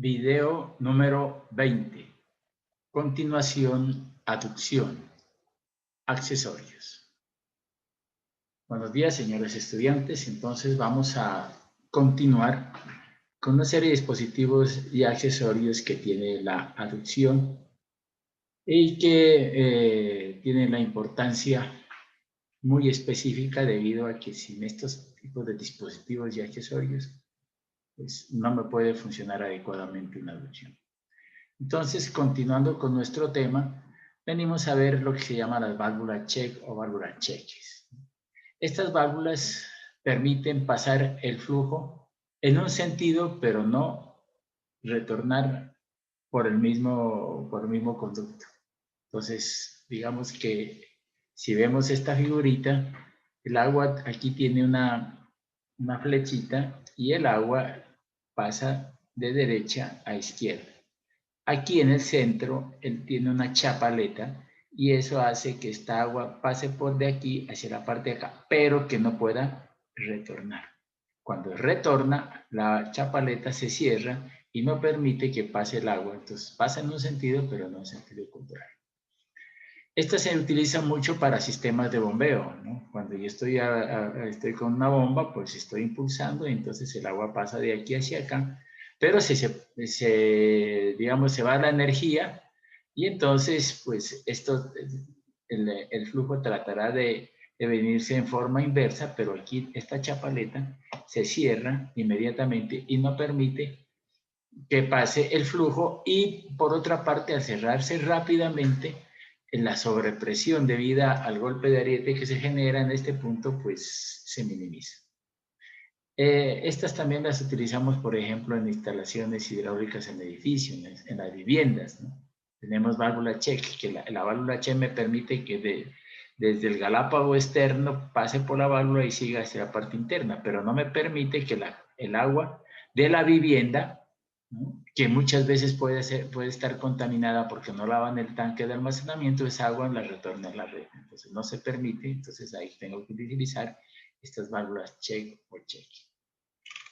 Video número 20. Continuación, aducción. Accesorios. Buenos días, señores estudiantes. Entonces vamos a continuar con una serie de dispositivos y accesorios que tiene la aducción y que tienen la importancia muy específica debido a que sin estos tipos de dispositivos y accesorios pues no me puede funcionar adecuadamente una aducción. Entonces, continuando con nuestro tema, venimos a ver lo que se llama las válvulas check o válvulas cheques. Estas válvulas permiten pasar el flujo en un sentido, pero no retornar por el mismo conducto. Entonces, digamos que si vemos esta figurita, el agua aquí tiene una flechita y el agua pasa de derecha a izquierda. Aquí en el centro, él tiene una chapaleta y eso hace que esta agua pase por de aquí hacia la parte de acá, pero que no pueda retornar. Cuando retorna, la chapaleta se cierra y no permite que pase el agua. Entonces pasa en un sentido, pero no en sentido contrario. Esta se utiliza mucho para sistemas de bombeo, ¿no? Cuando yo estoy con una bomba, pues estoy impulsando y entonces el agua pasa de aquí hacia acá, pero digamos, se va la energía y entonces, pues el flujo tratará de venirse en forma inversa, pero aquí esta chapaleta se cierra inmediatamente y no permite que pase el flujo y por otra parte al cerrarse rápidamente la sobrepresión debida al golpe de ariete que se genera en este punto pues se minimiza. Estas también las utilizamos por ejemplo en instalaciones hidráulicas en edificios, en las viviendas, ¿no? Tenemos válvula check, que la válvula check me permite que desde el galápago externo pase por la válvula y siga hacia la parte interna, pero no me permite que el agua de la vivienda, ¿no?, que muchas veces puede estar contaminada porque no lavan el tanque de almacenamiento, esa agua la retorna a la red. Entonces no se permite, entonces ahí tengo que utilizar estas válvulas check o check.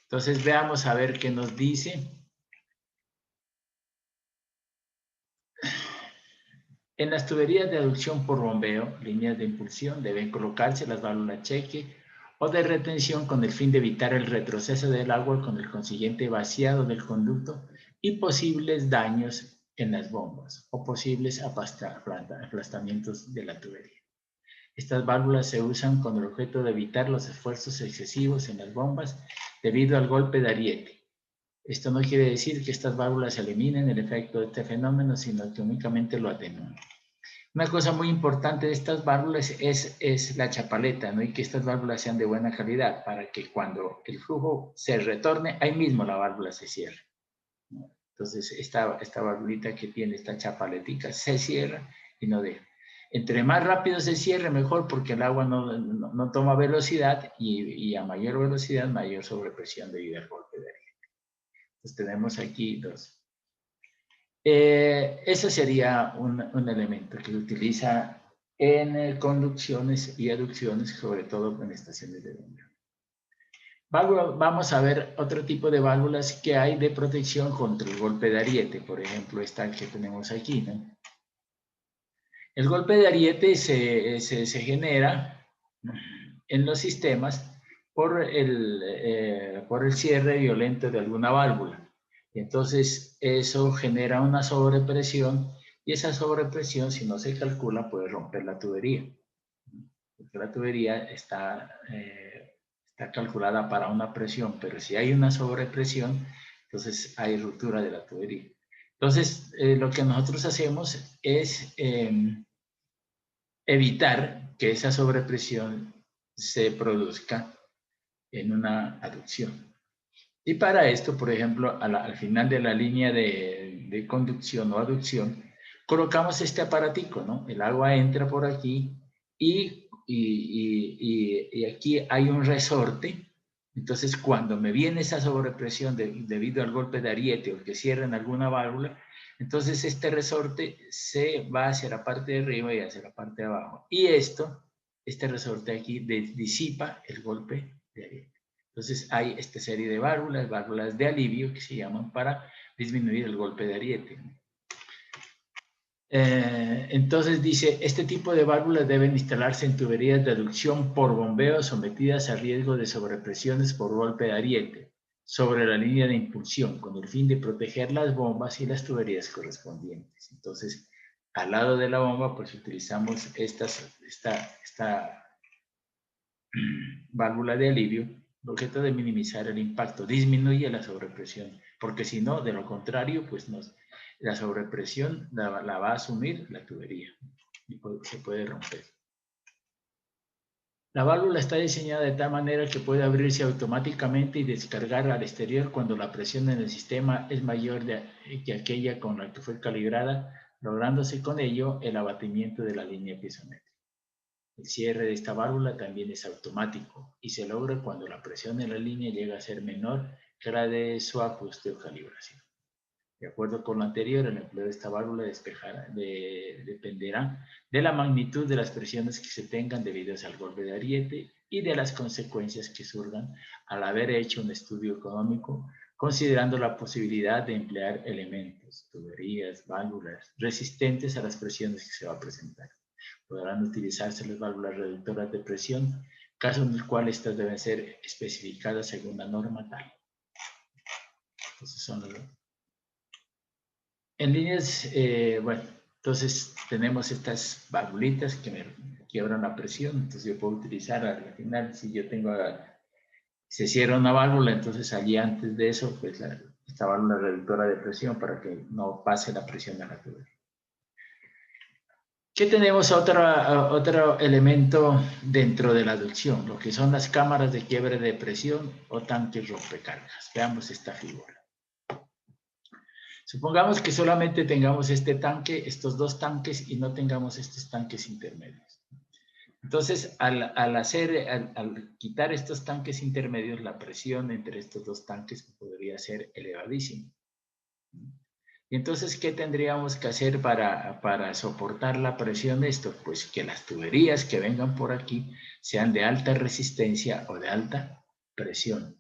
Entonces veamos a ver qué nos dice. En las tuberías de aducción por bombeo, líneas de impulsión, deben colocarse las válvulas cheque o de retención con el fin de evitar el retroceso del agua con el consiguiente vaciado del conducto y posibles daños en las bombas o posibles aplastamientos de la tubería. Estas válvulas se usan con el objeto de evitar los esfuerzos excesivos en las bombas debido al golpe de ariete. Esto no quiere decir que estas válvulas eliminen el efecto de este fenómeno, sino que únicamente lo atenúan. Una cosa muy importante de estas válvulas es la chapaleta, ¿no? Y que estas válvulas sean de buena calidad para que cuando el flujo se retorne, ahí mismo la válvula se cierre, ¿no? Entonces, esta válvulita que tiene esta chapaletica se cierra y no deja. Entre más rápido se cierre, mejor, porque el agua no toma velocidad y a mayor velocidad, mayor sobrepresión debido al golpe de aire. Entonces, tenemos aquí dos. Ese sería un elemento que se utiliza en conducciones y aducciones, sobre todo en estaciones de bombeo. Vamos a ver otro tipo de válvulas que hay de protección contra el golpe de ariete, por ejemplo, esta que tenemos aquí, ¿no? El golpe de ariete se genera en los sistemas por el cierre violento de alguna válvula. Entonces, eso genera una sobrepresión y esa sobrepresión, si no se calcula, puede romper la tubería. Porque la tubería está calculada para una presión, pero si hay una sobrepresión, entonces hay ruptura de la tubería. Entonces, lo que nosotros hacemos es evitar que esa sobrepresión se produzca en una aducción. Y para esto, por ejemplo, al final de la línea de conducción o aducción, colocamos este aparatico, ¿no? El agua entra por aquí y aquí hay un resorte. Entonces, cuando me viene esa sobrepresión debido al golpe de ariete o que cierren alguna válvula, entonces este resorte se va hacia la parte de arriba y hacia la parte de abajo. Y este resorte aquí disipa el golpe de ariete. Entonces hay esta serie de válvulas de alivio que se llaman para disminuir el golpe de ariete. Entonces dice, este tipo de válvulas deben instalarse en tuberías de aducción por bombeo sometidas a riesgo de sobrepresiones por golpe de ariete sobre la línea de impulsión, con el fin de proteger las bombas y las tuberías correspondientes. Entonces, al lado de la bomba, pues utilizamos esta válvula de alivio, lo que trata de minimizar el impacto, disminuye la sobrepresión, porque si no, de lo contrario, pues la sobrepresión la va a asumir la tubería y se puede romper. La válvula está diseñada de tal manera que puede abrirse automáticamente y descargar al exterior cuando la presión en el sistema es mayor que aquella con la que fue calibrada, lográndose con ello el abatimiento de la línea piezométrica. El cierre de esta válvula también es automático y se logra cuando la presión en la línea llega a ser menor que la de su ajuste o calibración. De acuerdo con lo anterior, el empleo de esta válvula dependerá de la magnitud de las presiones que se tengan debidas al golpe de ariete y de las consecuencias que surjan al haber hecho un estudio económico, considerando la posibilidad de emplear elementos, tuberías, válvulas resistentes a las presiones que se va a presentar. Podrán utilizarse las válvulas reductoras de presión, caso en el cual estas deben ser especificadas según la norma tal. Entonces son los... En líneas, bueno, entonces tenemos estas valvulitas que me quiebran la presión, entonces yo puedo utilizar al final, si yo tengo, se cierra una válvula, entonces allí antes de eso, pues esta válvula reductora de presión para que no pase la presión a la tubería. ¿Qué tenemos otro elemento dentro de la aducción? Lo que son las cámaras de quiebre de presión o tanques rompecargas. Veamos esta figura. Supongamos que solamente tengamos este tanque, estos dos tanques y no tengamos estos tanques intermedios. Entonces, al quitar estos tanques intermedios, la presión entre estos dos tanques podría ser elevadísima. Y entonces, ¿qué tendríamos que hacer para soportar la presión de esto? Pues que las tuberías que vengan por aquí sean de alta resistencia o de alta presión.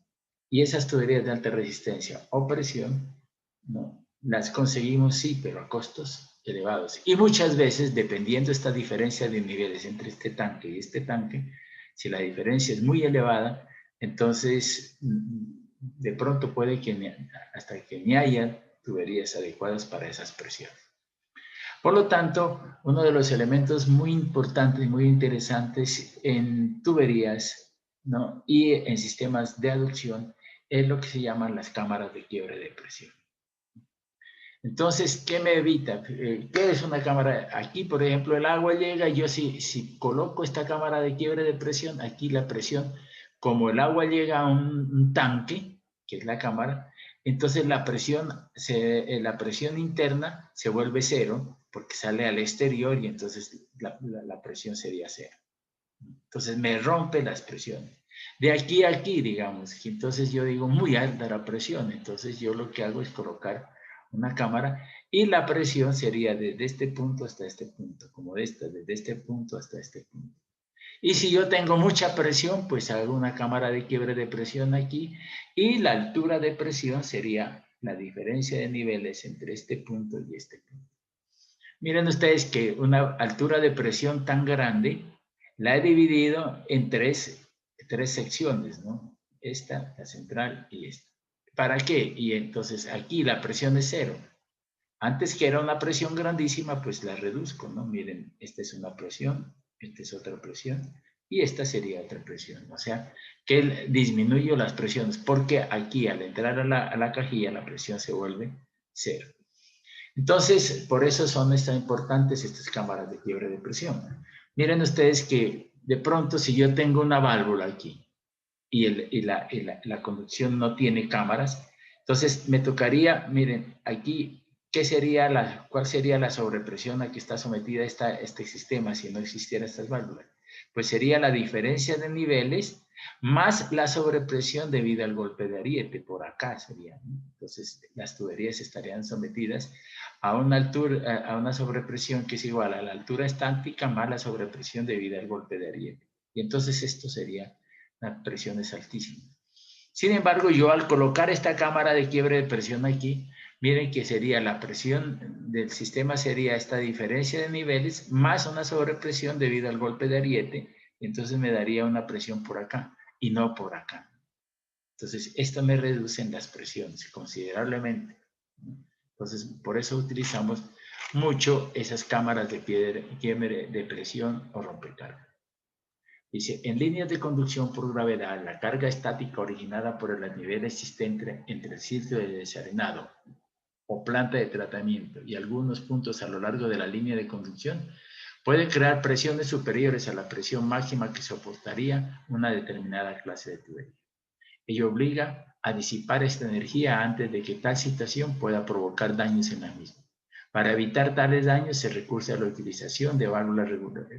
Y esas tuberías de alta resistencia o presión, no, las conseguimos sí, pero a costos elevados. Y muchas veces, dependiendo de esta diferencia de niveles entre este tanque y este tanque, si la diferencia es muy elevada, entonces de pronto puede que hasta que ni haya tuberías adecuadas para esas presiones. Por lo tanto, uno de los elementos muy importantes y muy interesantes en tuberías, ¿no?, y en sistemas de aducción es lo que se llaman las cámaras de quiebre de presión. Entonces, ¿qué me evita? ¿Qué es una cámara? Aquí, por ejemplo, el agua llega y yo si coloco esta cámara de quiebre de presión, aquí la presión, como el agua llega a un tanque, que es la cámara, entonces la presión interna se vuelve cero porque sale al exterior y entonces la presión sería cero. Entonces me rompe las presiones. De aquí a aquí, digamos, y entonces yo digo muy alta la presión, entonces yo lo que hago es colocar una cámara y la presión sería desde este punto hasta este punto, como esta, desde este punto hasta este punto. Y si yo tengo mucha presión, pues hago una cámara de quiebre de presión aquí y la altura de presión sería la diferencia de niveles entre este punto y este punto. Miren ustedes que una altura de presión tan grande la he dividido en tres secciones, ¿no? Esta, la central y esta. ¿Para qué? Y entonces aquí la presión es cero. Antes que era una presión grandísima, pues la reduzco, ¿no? Miren, esta es una presión, esta es otra presión y esta sería otra presión. O sea, que disminuyo las presiones porque aquí al entrar a la cajilla la presión se vuelve cero. Entonces, por eso son tan importantes estas cámaras de quiebre de presión. Miren ustedes que de pronto si yo tengo una válvula aquí y la conducción no tiene cámaras, entonces me tocaría, miren, aquí, ¿cuál sería la sobrepresión a que está sometida este sistema si no existieran estas válvulas? Pues sería la diferencia de niveles más la sobrepresión debido al golpe de ariete, por acá sería, ¿no? Entonces las tuberías estarían sometidas a una altura, a una sobrepresión que es igual a la altura estática más la sobrepresión debido al golpe de ariete. Y entonces esto sería las presiones altísimas. Sin embargo, yo al colocar esta cámara de quiebre de presión aquí, miren que sería la presión del sistema, sería esta diferencia de niveles más una sobrepresión debido al golpe de ariete, entonces me daría una presión por acá y no por acá. Entonces, esto me reduce en las presiones considerablemente. Entonces, por eso utilizamos mucho esas cámaras de quiebre de presión o rompecargas. Dice, en líneas de conducción por gravedad, la carga estática originada por el nivel existente entre el sitio de desarenado o planta de tratamiento y algunos puntos a lo largo de la línea de conducción puede crear presiones superiores a la presión máxima que soportaría una determinada clase de tubería. Ello obliga a disipar esta energía antes de que tal situación pueda provocar daños en la misma. Para evitar tales daños se recurre a la utilización de válvulas reguladoras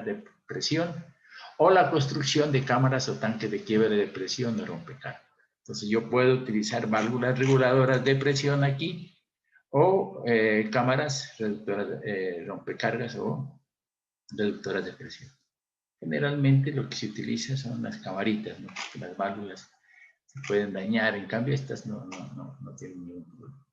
de presión o la construcción de cámaras o tanques de quiebre de presión o rompecargas. Entonces yo puedo utilizar válvulas reguladoras de presión aquí o cámaras rompecargas o reductoras de presión. Generalmente lo que se utiliza son las camaritas, ¿no? Porque las válvulas se pueden dañar, en cambio estas no tienen ningún problema.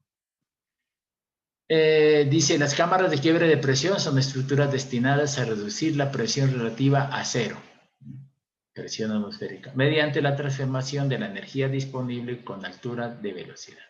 Dice, las cámaras de quiebre de presión son estructuras destinadas a reducir la presión relativa a cero, presión atmosférica, mediante la transformación de la energía disponible con altura de velocidad.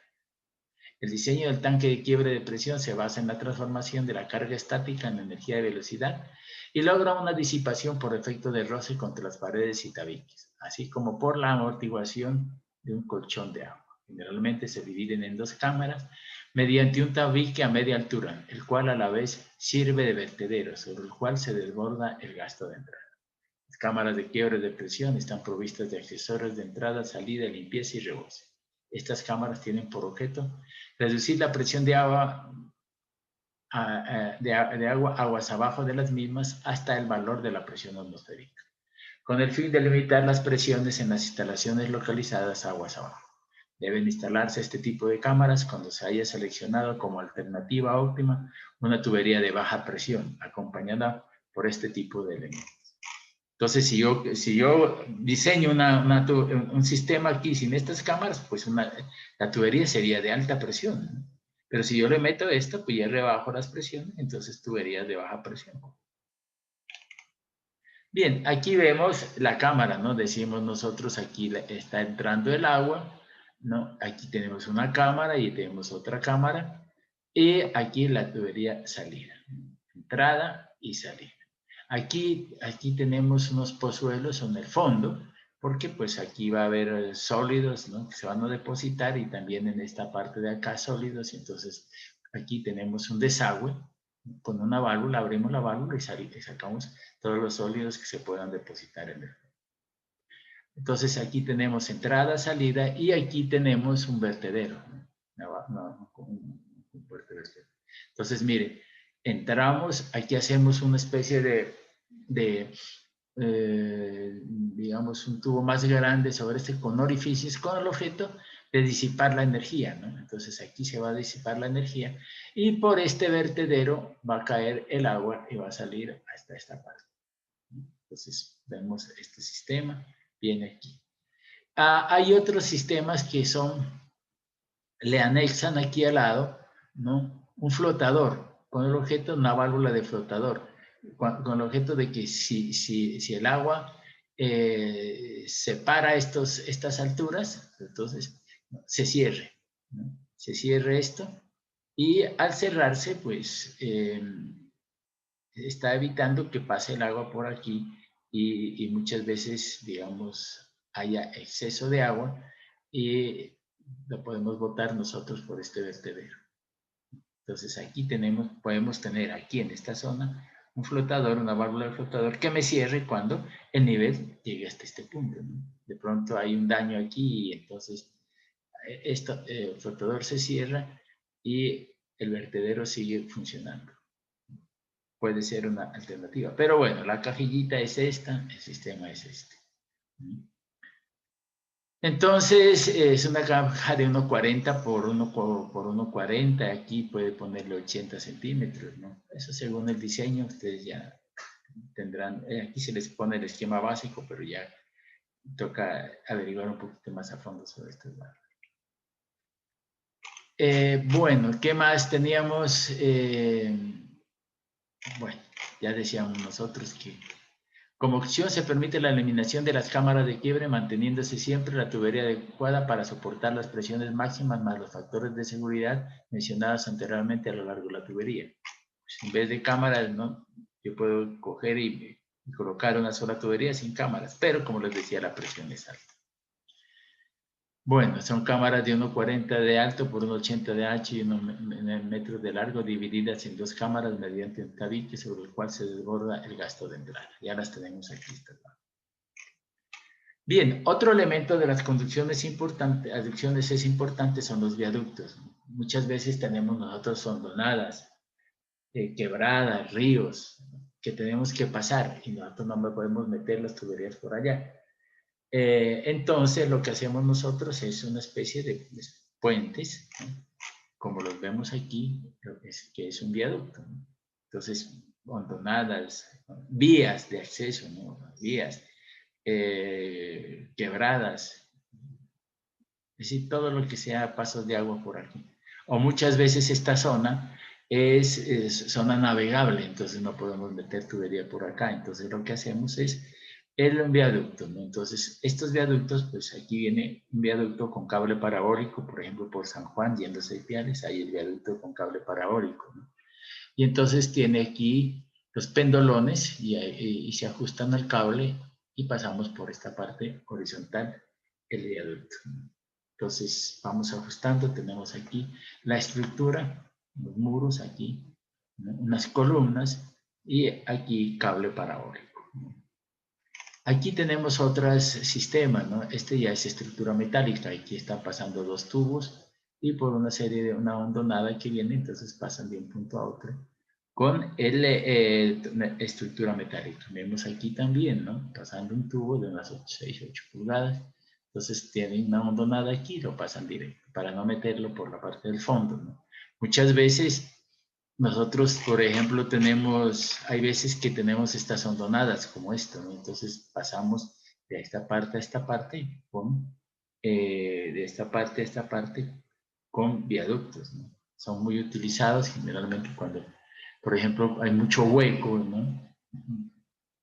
El diseño del tanque de quiebre de presión se basa en la transformación de la carga estática en energía de velocidad y logra una disipación por efecto de roce contra las paredes y tabiques, así como por la amortiguación de un colchón de agua. Generalmente se dividen en dos cámaras mediante un tabique a media altura, el cual a la vez sirve de vertedero, sobre el cual se desborda el gasto de entrada. Las cámaras de quiebre de presión están provistas de accesorios de entrada, salida, limpieza y rebose. Estas cámaras tienen por objeto reducir la presión de agua, aguas abajo de las mismas hasta el valor de la presión atmosférica, con el fin de limitar las presiones en las instalaciones localizadas aguas abajo. Deben instalarse este tipo de cámaras cuando se haya seleccionado como alternativa óptima una tubería de baja presión, acompañada por este tipo de elementos. Entonces, si yo diseño un sistema aquí sin estas cámaras, pues la tubería sería de alta presión, ¿no? Pero si yo le meto esto, pues ya rebajo las presiones, entonces tuberías de baja presión. Bien, aquí vemos la cámara, ¿no? Decimos nosotros, aquí está entrando el agua, ¿no? Aquí tenemos una cámara y tenemos otra cámara. Y aquí la tubería salida, entrada y salida. Aquí tenemos unos pozuelos en el fondo, porque pues aquí va a haber sólidos, ¿no? Que se van a depositar y también en esta parte de acá sólidos. Entonces aquí tenemos un desagüe con una válvula, abrimos la válvula y sacamos todos los sólidos que se puedan depositar en el fondo. Entonces aquí tenemos entrada, salida y aquí tenemos un vertedero, ¿no? Un vertedero. Entonces, mire, entramos, aquí hacemos una especie digamos, un tubo más grande sobre este con orificios, con el objeto de disipar la energía, ¿no? Entonces aquí se va a disipar la energía y por este vertedero va a caer el agua y va a salir hasta esta parte. Entonces vemos este sistema, viene aquí. Hay otros sistemas que le anexan aquí al lado, ¿no? Un flotador, con el objeto, una válvula de flotador, con el objeto de que si el agua separa estas alturas, entonces se cierre, ¿no? Se cierre esto y al cerrarse, pues está evitando que pase el agua por aquí y muchas veces, digamos, haya exceso de agua y lo podemos botar nosotros por este vertedero. Entonces aquí podemos tener aquí en esta zona un flotador, una válvula de flotador que me cierre cuando el nivel llegue hasta este punto, ¿no? De pronto hay un daño aquí y entonces el flotador se cierra y el vertedero sigue funcionando. Puede ser una alternativa. Pero bueno, la cajillita es esta, el sistema es este. Entonces, es una caja de 1,40 por 1,40. Aquí puede ponerle 80 centímetros, ¿no? Eso según el diseño, ustedes ya tendrán, aquí se les pone el esquema básico, pero ya toca averiguar un poquito más a fondo sobre estos datos. Bueno, ¿qué más teníamos? Bueno, ya decíamos nosotros que como opción se permite la eliminación de las cámaras de quiebre manteniéndose siempre la tubería adecuada para soportar las presiones máximas más los factores de seguridad mencionados anteriormente a lo largo de la tubería. Pues en vez de cámaras, ¿no? Yo puedo coger y colocar una sola tubería sin cámaras, pero como les decía, la presión es alta. Bueno, son cámaras de 1,40 de alto por 1,80 de ancho y 1 metros de largo, divididas en dos cámaras mediante un tabique sobre el cual se desborda el gasto de entrada. Ya las tenemos aquí. Bien, otro elemento de las conducciones importantes, aducciones es importante son los viaductos. Muchas veces tenemos nosotros hondonadas, quebradas, ríos, que tenemos que pasar y nosotros no podemos meter las tuberías por allá. Entonces, lo que hacemos nosotros es una especie de puentes, ¿no? Como los vemos aquí, que es un viaducto, ¿no? Entonces, hondonadas, vías de acceso, ¿no? Vías, quebradas, es decir, todo lo que sea pasos de agua por aquí. O muchas veces esta zona es zona navegable, entonces no podemos meter tubería por acá. Entonces lo que hacemos es el viaducto, ¿no? Entonces estos viaductos, pues aquí viene un viaducto con cable parabólico, por ejemplo por San Juan, yendo a Seipiales, hay el viaducto con cable parabólico, ¿no? Y entonces tiene aquí los pendolones y se ajustan al cable y pasamos por esta parte horizontal el viaducto, ¿no? Entonces vamos ajustando, tenemos aquí la estructura, los muros aquí, ¿no? Unas columnas y aquí cable parabólico, ¿no? Aquí tenemos otros sistemas, ¿no? Este ya es estructura metálica, aquí están pasando dos tubos y por una serie de una hondonada que viene, entonces pasan de un punto a otro con estructura metálica. Vemos aquí también, ¿no? Pasando un tubo de unas 6, 8 pulgadas. Entonces tienen una hondonada aquí y lo pasan directo para no meterlo por la parte del fondo, ¿no? Muchas veces nosotros, por ejemplo, hay veces que tenemos estas hondonadas como esto, ¿no? Entonces pasamos de esta parte a esta parte de esta parte a esta parte con viaductos, ¿no? Son muy utilizados generalmente cuando, por ejemplo, hay mucho hueco, ¿no?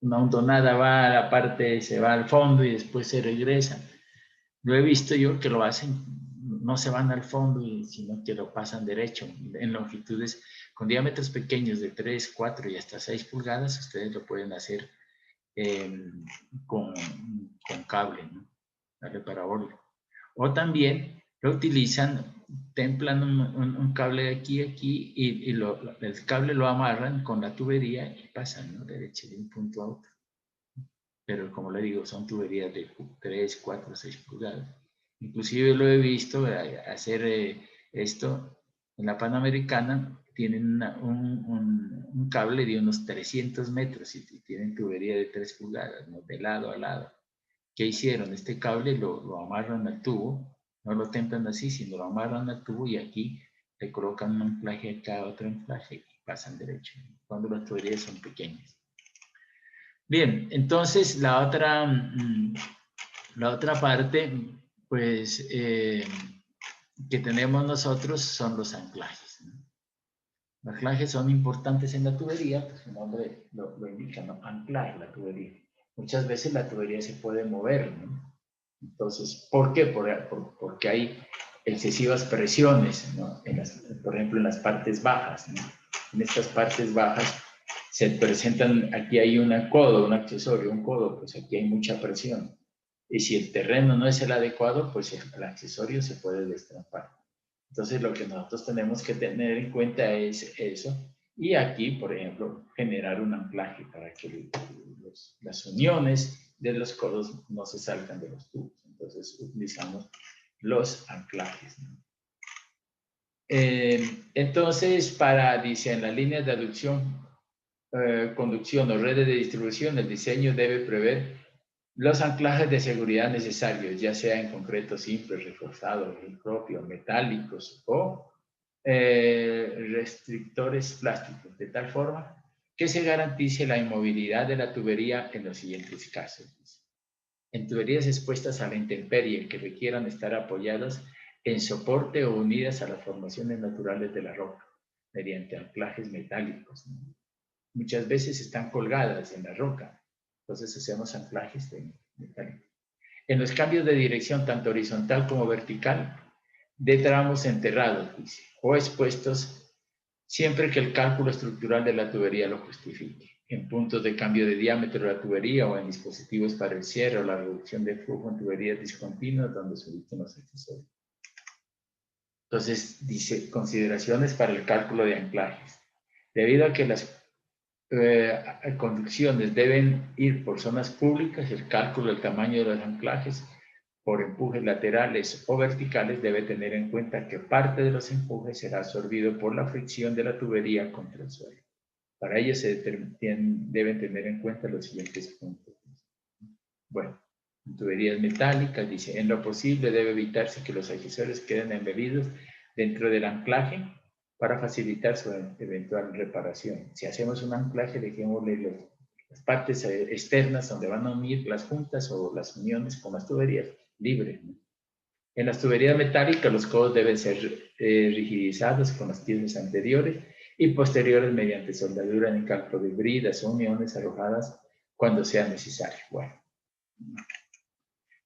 Una hondonada va a la parte, se va al fondo y después se regresa. Lo he visto yo que lo hacen, no se van al fondo, sino que lo pasan derecho, en longitudes con diámetros pequeños de 3, 4 y hasta 6 pulgadas, ustedes lo pueden hacer con cable, ¿no? Cable parabólico. O también lo utilizan, templan un cable de aquí a aquí y el cable lo amarran con la tubería y pasan, ¿no? Derecho de un punto a otro. Pero como le digo, son tuberías de 3, 4, 6 pulgadas. Inclusive lo he visto hacer esto en la Panamericana, tienen un cable de unos 300 metros y tienen tubería de 3 pulgadas, ¿no? De lado a lado. ¿Qué hicieron? Este cable lo amarran al tubo, no lo templan así, sino lo amarran al tubo y aquí le colocan un anclaje acá, otro anclaje y pasan derecho, cuando las tuberías son pequeñas. Bien, entonces la otra parte, pues, que tenemos nosotros son los anclajes, ¿no? Los anclajes son importantes en la tubería, pues su nombre lo indica, ¿no? Anclar la tubería. Muchas veces la tubería se puede mover, ¿no? Entonces, ¿por qué? Porque hay excesivas presiones, ¿no? Por ejemplo, en las partes bajas, ¿no? En estas partes bajas se presentan, aquí hay un accesorio, un codo, pues aquí hay mucha presión. Y si el terreno no es el adecuado, pues el accesorio se puede destrampar. Entonces, lo que nosotros tenemos que tener en cuenta es eso. Y aquí, por ejemplo, generar un anclaje para que las uniones de los codos no se salgan de los tubos. Entonces, utilizamos los anclajes, ¿no? Entonces, dice, en las líneas de aducción, conducción o redes de distribución, el diseño debe prever los anclajes de seguridad necesarios, ya sea en concreto simple, reforzado, propio, metálicos o restrictores plásticos, de tal forma que se garantice la inmovilidad de la tubería en los siguientes casos. En tuberías expuestas a la intemperie que requieran estar apoyadas en soporte o unidas a las formaciones naturales de la roca, mediante anclajes metálicos. Muchas veces están colgadas en la roca, entonces hacemos anclajes metálicos. En los cambios de dirección, tanto horizontal como vertical, de tramos enterrados, dice, o expuestos, siempre que el cálculo estructural de la tubería lo justifique. En puntos de cambio de diámetro de la tubería o en dispositivos para el cierre o la reducción de flujo en tuberías discontinuas donde se ubiquen los accesorios. Entonces, dice, consideraciones para el cálculo de anclajes. Debido a que las conducciones deben ir por zonas públicas, el cálculo del tamaño de los anclajes por empujes laterales o verticales debe tener en cuenta que parte de los empujes será absorbido por la fricción de la tubería contra el suelo. Para ello se deben tener en cuenta los siguientes puntos. Bueno, en tuberías metálicas, dice, en lo posible debe evitarse que los accesorios queden embebidos dentro del anclaje para facilitar su eventual reparación. Si hacemos un anclaje, dejémosle las partes externas donde van a unir las juntas o las uniones con las tuberías libres, ¿no? En las tuberías metálicas, los codos deben ser rigidizados con las piezas anteriores y posteriores mediante soldadura en campo de bridas o uniones arrojadas cuando sea necesario. Bueno,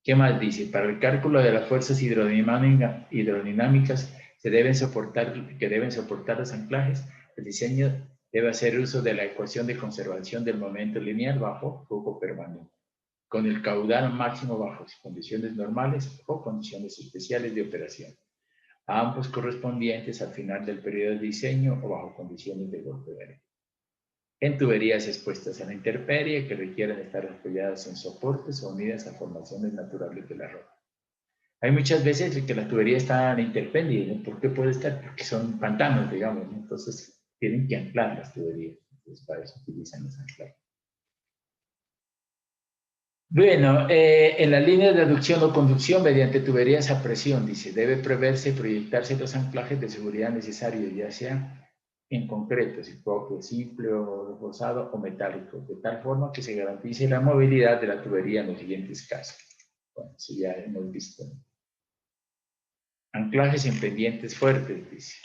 ¿qué más dice? Para el cálculo de las fuerzas hidrodinámicas que deben soportar los anclajes, el diseño debe hacer uso de la ecuación de conservación del momento lineal bajo flujo permanente, con el caudal máximo bajo condiciones normales o condiciones especiales de operación, a ambos correspondientes al final del periodo de diseño o bajo condiciones de golpe de arena. En tuberías expuestas a la intemperie que requieran estar apoyadas en soportes o unidas a formaciones naturales de la roca. Hay muchas veces que la tubería está a la intemperie, ¿no? ¿Por qué puede estar? Porque son pantanos, digamos, ¿no? Entonces tienen que anclar las tuberías. Entonces para eso utilizan los anclajes. Bueno, en las líneas de aducción o conducción mediante tuberías a presión, dice, debe preverse y proyectarse los anclajes de seguridad necesarios, ya sea en concreto, si propio, simple o reforzado o metálico, de tal forma que se garantice la movilidad de la tubería en los siguientes casos. Bueno, eso ya hemos visto. Anclajes en pendientes fuertes, dice.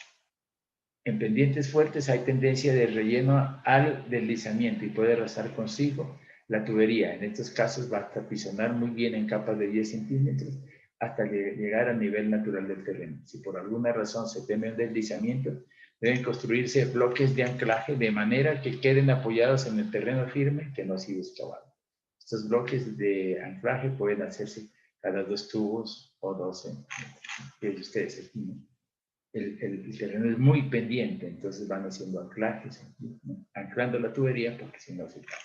En pendientes fuertes hay tendencia de relleno al deslizamiento y puede arrastrar consigo la tubería. En estos casos basta apisonar muy bien en capas de 10 centímetros hasta llegar al nivel natural del terreno. Si por alguna razón se teme un deslizamiento, deben construirse bloques de anclaje de manera que queden apoyados en el terreno firme que no ha sido excavado. Estos bloques de anclaje pueden hacerse cada 2 tubos o 12 centímetros. Ustedes aquí, ¿no? El terreno es muy pendiente, entonces van haciendo anclajes, ¿no? Anclando la tubería porque si no se cae.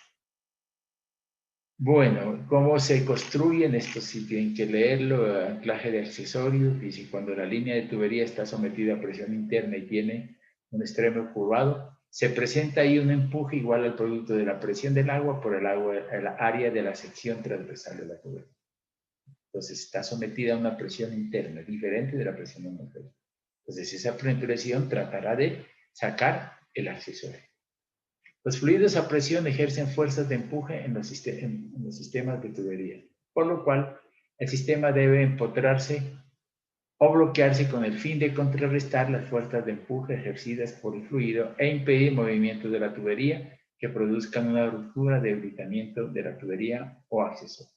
Bueno, ¿cómo se construyen estos? Si tienen que leerlo, anclaje de accesorios, dice, cuando la línea de tubería está sometida a presión interna y tiene un extremo curvado, se presenta ahí un empuje igual al producto de la presión del agua por el área de la sección transversal de la tubería. Entonces está sometida a una presión interna, diferente de la presión atmosférica. Entonces esa presión tratará de sacar el accesorio. Los fluidos a presión ejercen fuerzas de empuje en los sistemas de tubería, por lo cual el sistema debe empotrarse o bloquearse con el fin de contrarrestar las fuerzas de empuje ejercidas por el fluido e impedir movimientos de la tubería que produzcan una ruptura, debilitamiento de la tubería o accesorio.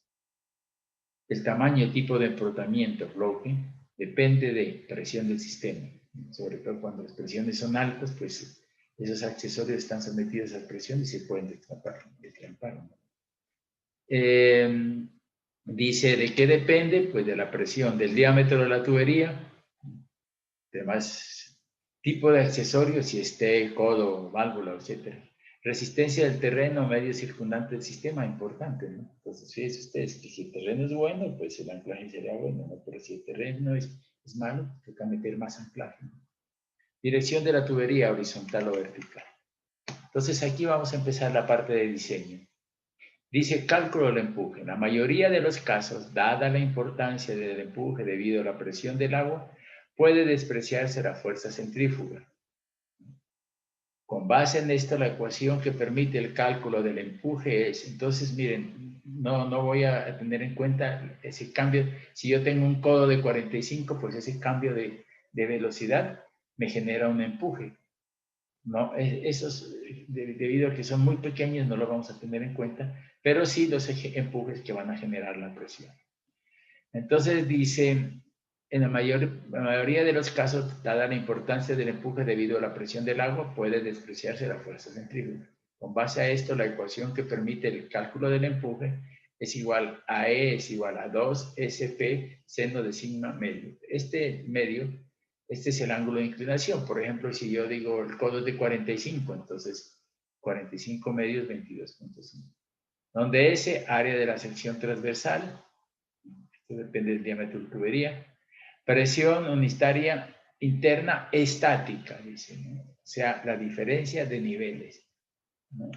El tamaño y tipo de empotramiento, bloque, depende de presión del sistema. Sobre todo cuando las presiones son altas, pues esos accesorios están sometidos a presión y se pueden destrampar. Dice, ¿de qué depende? Pues de la presión, del diámetro de la tubería, además, tipo de accesorio, si esté, codo, válvula, etc. Resistencia del terreno, medio circundante del sistema, importante, ¿no? Entonces, fíjense ustedes que si el terreno es bueno, pues el anclaje sería bueno, ¿no? Pero si el terreno es malo, toca meter más anclaje, ¿no? Dirección de la tubería, horizontal o vertical. Entonces, aquí vamos a empezar la parte de diseño. Dice cálculo del empuje. En la mayoría de los casos, dada la importancia del empuje debido a la presión del agua, puede despreciarse la fuerza centrífuga. Con base en esto, la ecuación que permite el cálculo del empuje es, entonces miren, no voy a tener en cuenta ese cambio. Si yo tengo un codo de 45, pues ese cambio de velocidad me genera un empuje. No, esos, debido a que son muy pequeños, no lo vamos a tener en cuenta, pero sí los empujes que van a generar la presión. Entonces dice, en la mayoría de los casos, dada la importancia del empuje debido a la presión del agua, puede despreciarse la fuerza centrífuga. Con base a esto, la ecuación que permite el cálculo del empuje es igual a E es igual a 2SP seno de sigma medio. Este medio, este es el ángulo de inclinación. Por ejemplo, si yo digo el codo es de 45, entonces 45 medios 22.5. Donde S, área de la sección transversal, depende del diámetro de tubería. Presión unitaria interna estática, dice, ¿no? O sea, la diferencia de niveles, ¿no?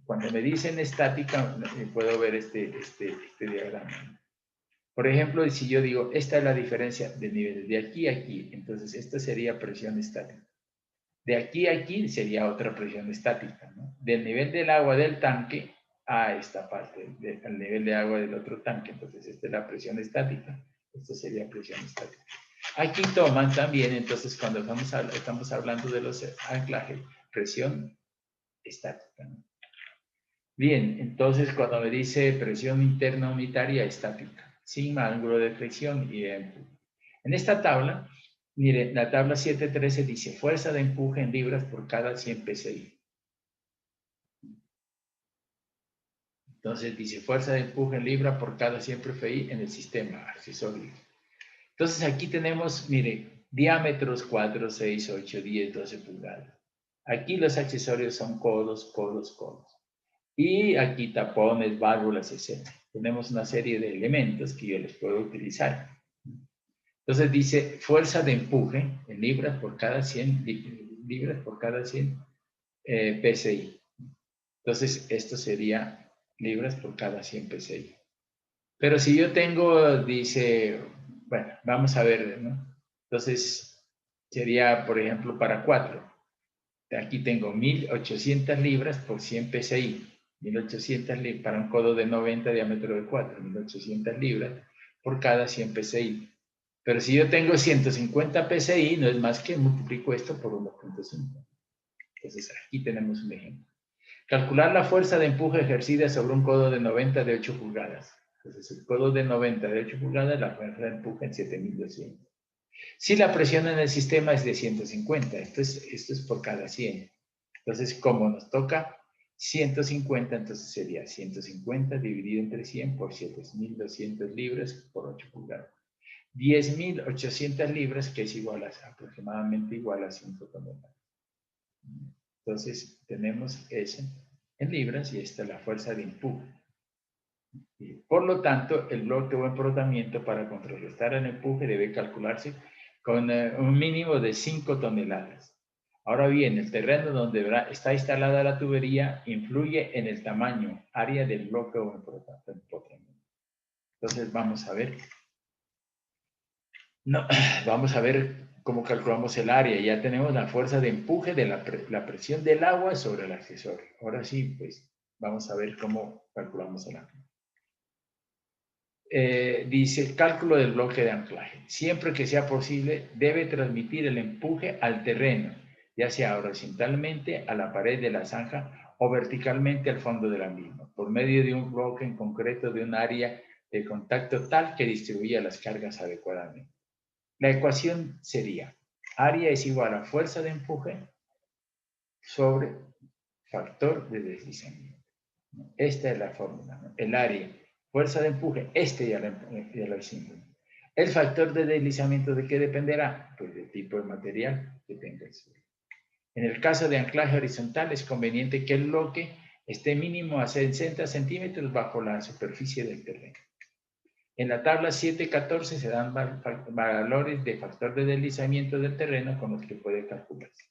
Cuando me dicen estática, puedo ver este diagrama. Por ejemplo, si yo digo, esta es la diferencia de niveles, de aquí a aquí, entonces esta sería presión estática. De aquí a aquí sería otra presión estática, ¿no? Del nivel del agua del tanque a esta parte, al nivel de agua del otro tanque. Entonces, esta es la presión estática. Esto sería presión estática. Aquí toman también, entonces, cuando estamos hablando de los anclajes, presión estática, ¿no? Bien, entonces, cuando me dice presión interna unitaria estática, sigma, ángulo de flexión y de empuje. En esta tabla, mire, la tabla 7.13 dice fuerza de empuje en libras por cada 100 psi. Entonces dice fuerza de empuje en libra por cada 100 psi en el sistema accesorio. Entonces aquí tenemos, mire, diámetros 4, 6, 8, 10, 12 pulgadas. Aquí los accesorios son codos, codos, codos. Y aquí tapones, válvulas, etc. Tenemos una serie de elementos que yo les puedo utilizar. Entonces dice fuerza de empuje en libras por cada 100 libras por cada 100 PSI. Entonces esto sería libras por cada 100 PSI. Pero si yo tengo, dice, bueno, vamos a ver, ¿no? Entonces sería, por ejemplo, para 4. Aquí tengo 1800 libras por 100 PSI. 1800 libras para un codo de 90 diámetro de 4. 1800 libras por cada 100 PSI. Pero si yo tengo 150 PSI, no es más que multiplico esto por 1.5. Entonces, aquí tenemos un ejemplo. Calcular la fuerza de empuje ejercida sobre un codo de 90 de 8 pulgadas. Entonces, el codo de 90 de 8 pulgadas, la fuerza de empuje en 7200. Si la presión en el sistema es de 150, esto es por cada 100. Entonces, como nos toca 150, entonces sería 150 dividido entre 100 por 7200 libras por 8 pulgadas. 10.800 libras, que es igual a, aproximadamente igual a 5 toneladas. Entonces, tenemos eso en libras y esta es la fuerza de empuje. Y por lo tanto, el bloque o emporotamiento para contrarrestar el empuje debe calcularse con un mínimo de 5 toneladas. Ahora bien, el terreno donde está instalada la tubería influye en el tamaño, área del bloque o emporotamiento. Entonces, vamos a ver. No, vamos a ver cómo calculamos el área. Ya tenemos la fuerza de empuje de la presión del agua sobre el accesorio. Ahora sí, pues vamos a ver cómo calculamos el área. Dice el cálculo del bloque de anclaje. Siempre que sea posible, debe transmitir el empuje al terreno, ya sea horizontalmente a la pared de la zanja o verticalmente al fondo de la misma, por medio de un bloque en concreto de un área de contacto tal que distribuya las cargas adecuadamente. La ecuación sería, área es igual a fuerza de empuje sobre factor de deslizamiento. Esta es la fórmula, ¿no? El área, fuerza de empuje, ya lo hicimos. El factor de deslizamiento, ¿de qué dependerá? Pues del tipo de material que tenga el suelo. En el caso de anclaje horizontal es conveniente que el bloque esté mínimo a 60 centímetros bajo la superficie del terreno. En la tabla 7.14 se dan valores de factor de deslizamiento del terreno con los que puede calcularse.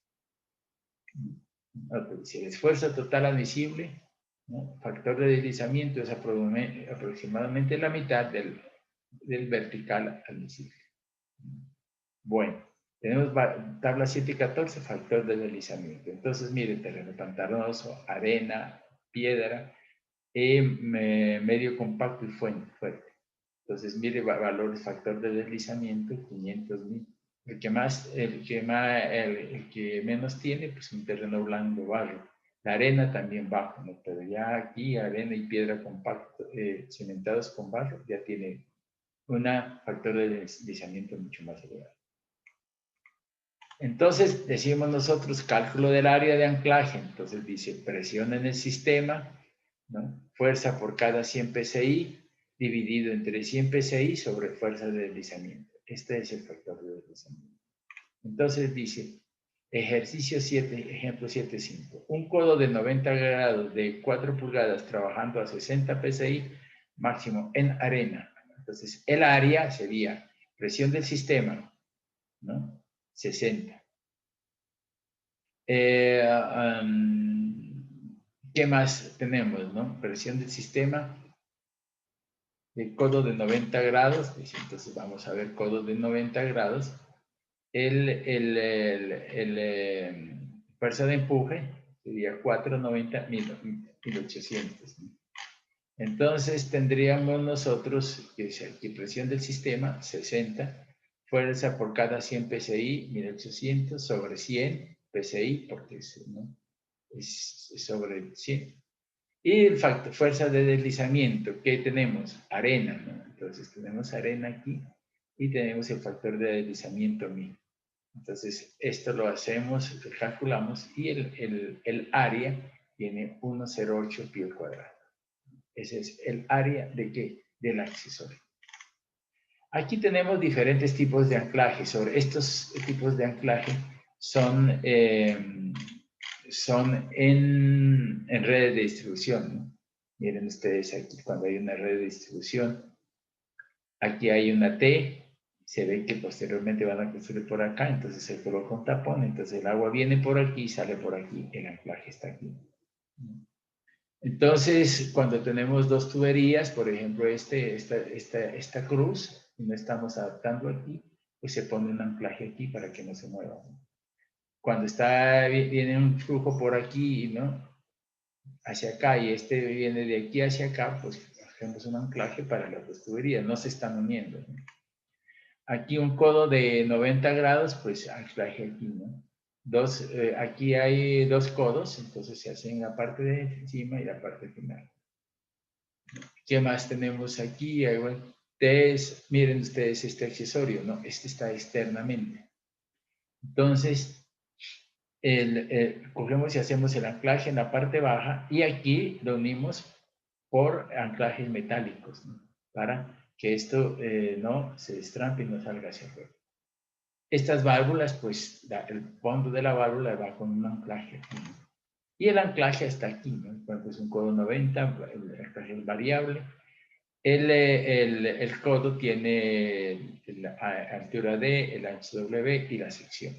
Si el esfuerzo total admisible, ¿no? Factor de deslizamiento es aproximadamente la mitad del vertical admisible. Bueno, Tenemos tabla 7 y 14, factor de deslizamiento. Entonces, mire, terreno pantanoso, arena, piedra, medio compacto y fuerte. Entonces, mire, valores, factor de deslizamiento, 500.000. El que menos tiene, pues un terreno blando, barro. La arena también bajo, ¿no? Pero ya aquí arena y piedra compacto, cimentados con barro, ya tiene un factor de deslizamiento mucho más elevado. Entonces, decimos nosotros cálculo del área de anclaje. Entonces dice presión en el sistema, ¿no? Fuerza por cada 100 psi dividido entre 100 psi sobre fuerza de deslizamiento. Este es el factor de deslizamiento. Entonces dice, ejercicio 7, ejemplo 7.5. Un codo de 90 grados de 4 pulgadas trabajando a 60 psi máximo en arena. Entonces, el área sería presión del sistema, ¿no? 60. ¿Qué más tenemos, no? Presión del sistema de codo de 90 grados. Entonces vamos a ver codo de 90 grados. Fuerza de empuje sería 490, 1800. Entonces tendríamos nosotros, que es aquí presión del sistema, 60. Fuerza por cada 100 psi, 1800 sobre 100 psi, porque es, ¿no? es sobre 100. Y el factor, fuerza de deslizamiento, ¿qué tenemos? Arena, ¿no? Entonces tenemos arena aquí y tenemos el factor de deslizamiento 1000. Entonces esto lo hacemos, lo calculamos y el área tiene 108 pi al cuadrado. Ese es el área de ¿qué? Del accesorio. Aquí tenemos diferentes tipos de anclaje. Sobre estos tipos de anclaje son en redes de distribución, ¿no? Miren ustedes aquí cuando hay una red de distribución, aquí hay una T, se ve que posteriormente van a construir por acá, entonces se coloca un tapón, entonces el agua viene por aquí y sale por aquí, el anclaje está aquí. Entonces, cuando tenemos dos tuberías, por ejemplo, esta cruz, y no estamos adaptando aquí, pues se pone un anclaje aquí para que no se mueva. Cuando viene un flujo por aquí, ¿no? Hacia acá, y este viene de aquí hacia acá, pues hacemos un anclaje para las dos tuberías, no se están uniendo, ¿no? Aquí un codo de 90 grados, pues anclaje aquí, ¿no? Aquí hay dos codos, entonces se hacen la parte de encima y la parte final. ¿Qué más tenemos aquí? Miren ustedes este accesorio, ¿no? Este está externamente. Entonces, cogemos y hacemos el anclaje en la parte baja y aquí lo unimos por anclajes metálicos, ¿no? Para que esto no se destrampe y no salga hacia afuera. Estas válvulas, pues el fondo de la válvula va con un anclaje aquí, ¿no? Y el anclaje está aquí, ¿no? Bueno, es un codo 90, el anclaje es variable. El codo tiene la altura D, el ancho W y la sección.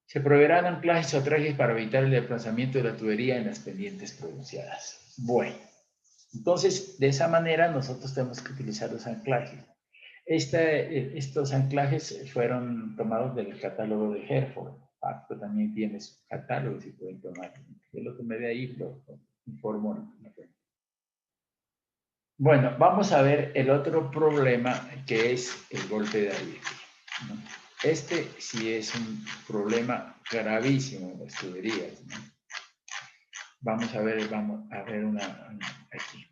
Se proveerán anclajes o trajes para evitar el desplazamiento de la tubería en las pendientes pronunciadas. Bueno, entonces de esa manera nosotros tenemos que utilizar los anclajes. Estos anclajes fueron tomados del catálogo de Hereford. Pacto también tiene su catálogo, si pueden tomar. Yo lo tomé de ahí, lo informo. Bueno, vamos a ver el otro problema que es el golpe de aire, ¿no? Este sí es un problema gravísimo en las tuberías, ¿no? Vamos a ver una aquí,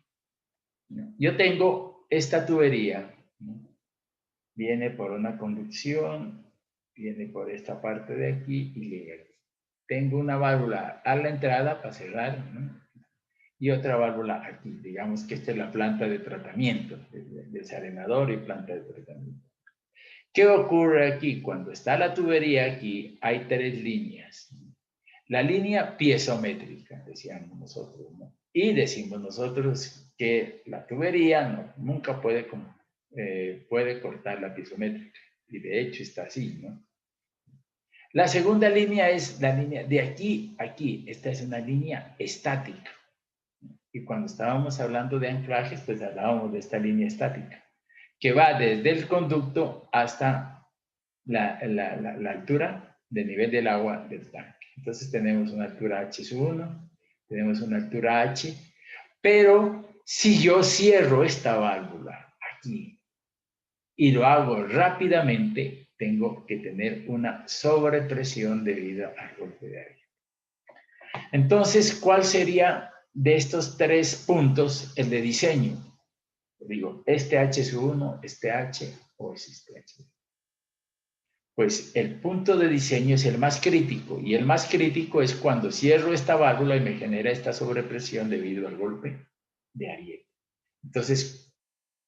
¿no? Yo tengo esta tubería, ¿no? Viene por una conducción, viene por esta parte de aquí y llega aquí. Tengo una válvula a la entrada para cerrar, ¿no? Y otra válvula aquí. Digamos que esta es la planta de tratamiento, desarenador y planta de tratamiento. ¿Qué ocurre aquí? Cuando está la tubería aquí, hay tres líneas. La línea piezométrica, decíamos nosotros, ¿no? Y decimos nosotros que la tubería nunca puede cortar la piezométrica. Y de hecho está así, ¿no? La segunda línea es la línea de aquí a aquí. Esta es una línea estática. Y cuando estábamos hablando de anclajes, pues hablábamos de esta línea estática, que va desde el conducto hasta la altura del nivel del agua del tanque. Entonces tenemos una altura H sub 1, tenemos una altura H, pero si yo cierro esta válvula aquí y lo hago rápidamente, tengo que tener una sobrepresión debido al golpe de aire. Entonces, ¿cuál sería de estos tres puntos el de diseño? Digo, este H sub 1, este H o este H. Pues el punto de diseño es el más crítico, y el más crítico es cuando cierro esta válvula y me genera esta sobrepresión debido al golpe de ariete. Entonces,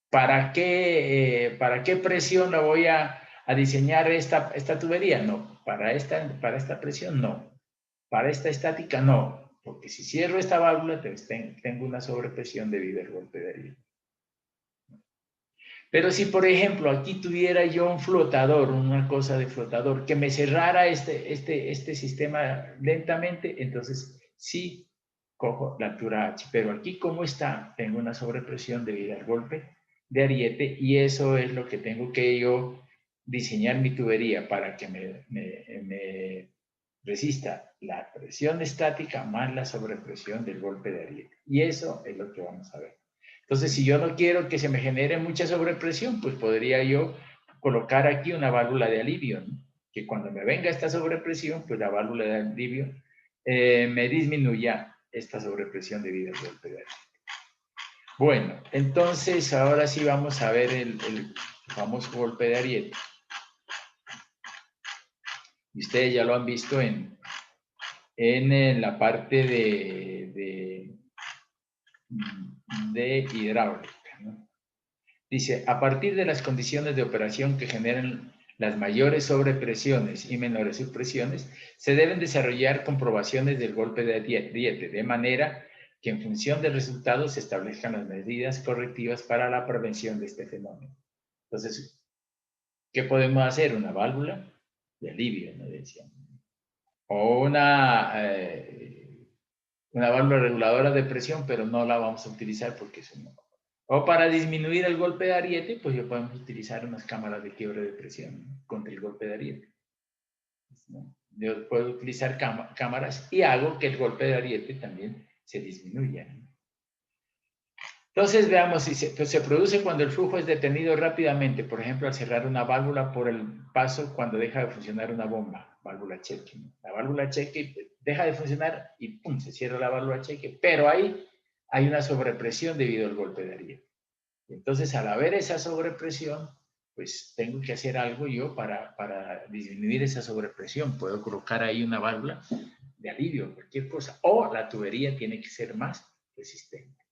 ¿para qué presión la voy a diseñar esta tubería? No, para esta presión no, para esta estática no, porque si cierro esta válvula tengo una sobrepresión debido al golpe de ariete. Pero si, por ejemplo, aquí tuviera yo un flotador, una cosa de flotador, que me cerrara este sistema lentamente, entonces sí cojo la altura H. Pero aquí, como está, tengo una sobrepresión debido al golpe de ariete, y eso es lo que tengo que yo diseñar mi tubería para que me resista la presión estática más la sobrepresión del golpe de ariete. Y eso es lo que vamos a ver. Entonces, si yo no quiero que se me genere mucha sobrepresión, pues podría yo colocar aquí una válvula de alivio, ¿no? Que cuando me venga esta sobrepresión, pues la válvula de alivio me disminuya esta sobrepresión debido al golpe de ariete. Bueno, entonces ahora sí vamos a ver el famoso golpe de ariete. Y ustedes ya lo han visto en la parte de hidráulica, ¿no? Dice, a partir de las condiciones de operación que generan las mayores sobrepresiones y menores subpresiones, se deben desarrollar comprobaciones del golpe de ariete, de manera que en función del resultado se establezcan las medidas correctivas para la prevención de este fenómeno. Entonces, ¿qué podemos hacer? Una válvula de alivio, ¿no? Decíamos. O una válvula reguladora de presión, pero no la vamos a utilizar porque eso no. O para disminuir el golpe de ariete, pues ya podemos utilizar unas cámaras de quiebre de presión, ¿no? Contra el golpe de ariete, ¿no? Yo puedo utilizar cámaras y hago que el golpe de ariete también se disminuya, ¿no? Entonces veamos si se produce cuando el flujo es detenido rápidamente, por ejemplo, al cerrar una válvula por el paso cuando deja de funcionar una bomba, válvula cheque, ¿no? La válvula cheque deja de funcionar y ¡pum!, se cierra la válvula cheque, pero ahí hay una sobrepresión debido al golpe de ariete. Entonces, al haber esa sobrepresión, pues tengo que hacer algo yo para disminuir esa sobrepresión. Puedo colocar ahí una válvula de alivio, cualquier cosa, o la tubería tiene que ser más resistente,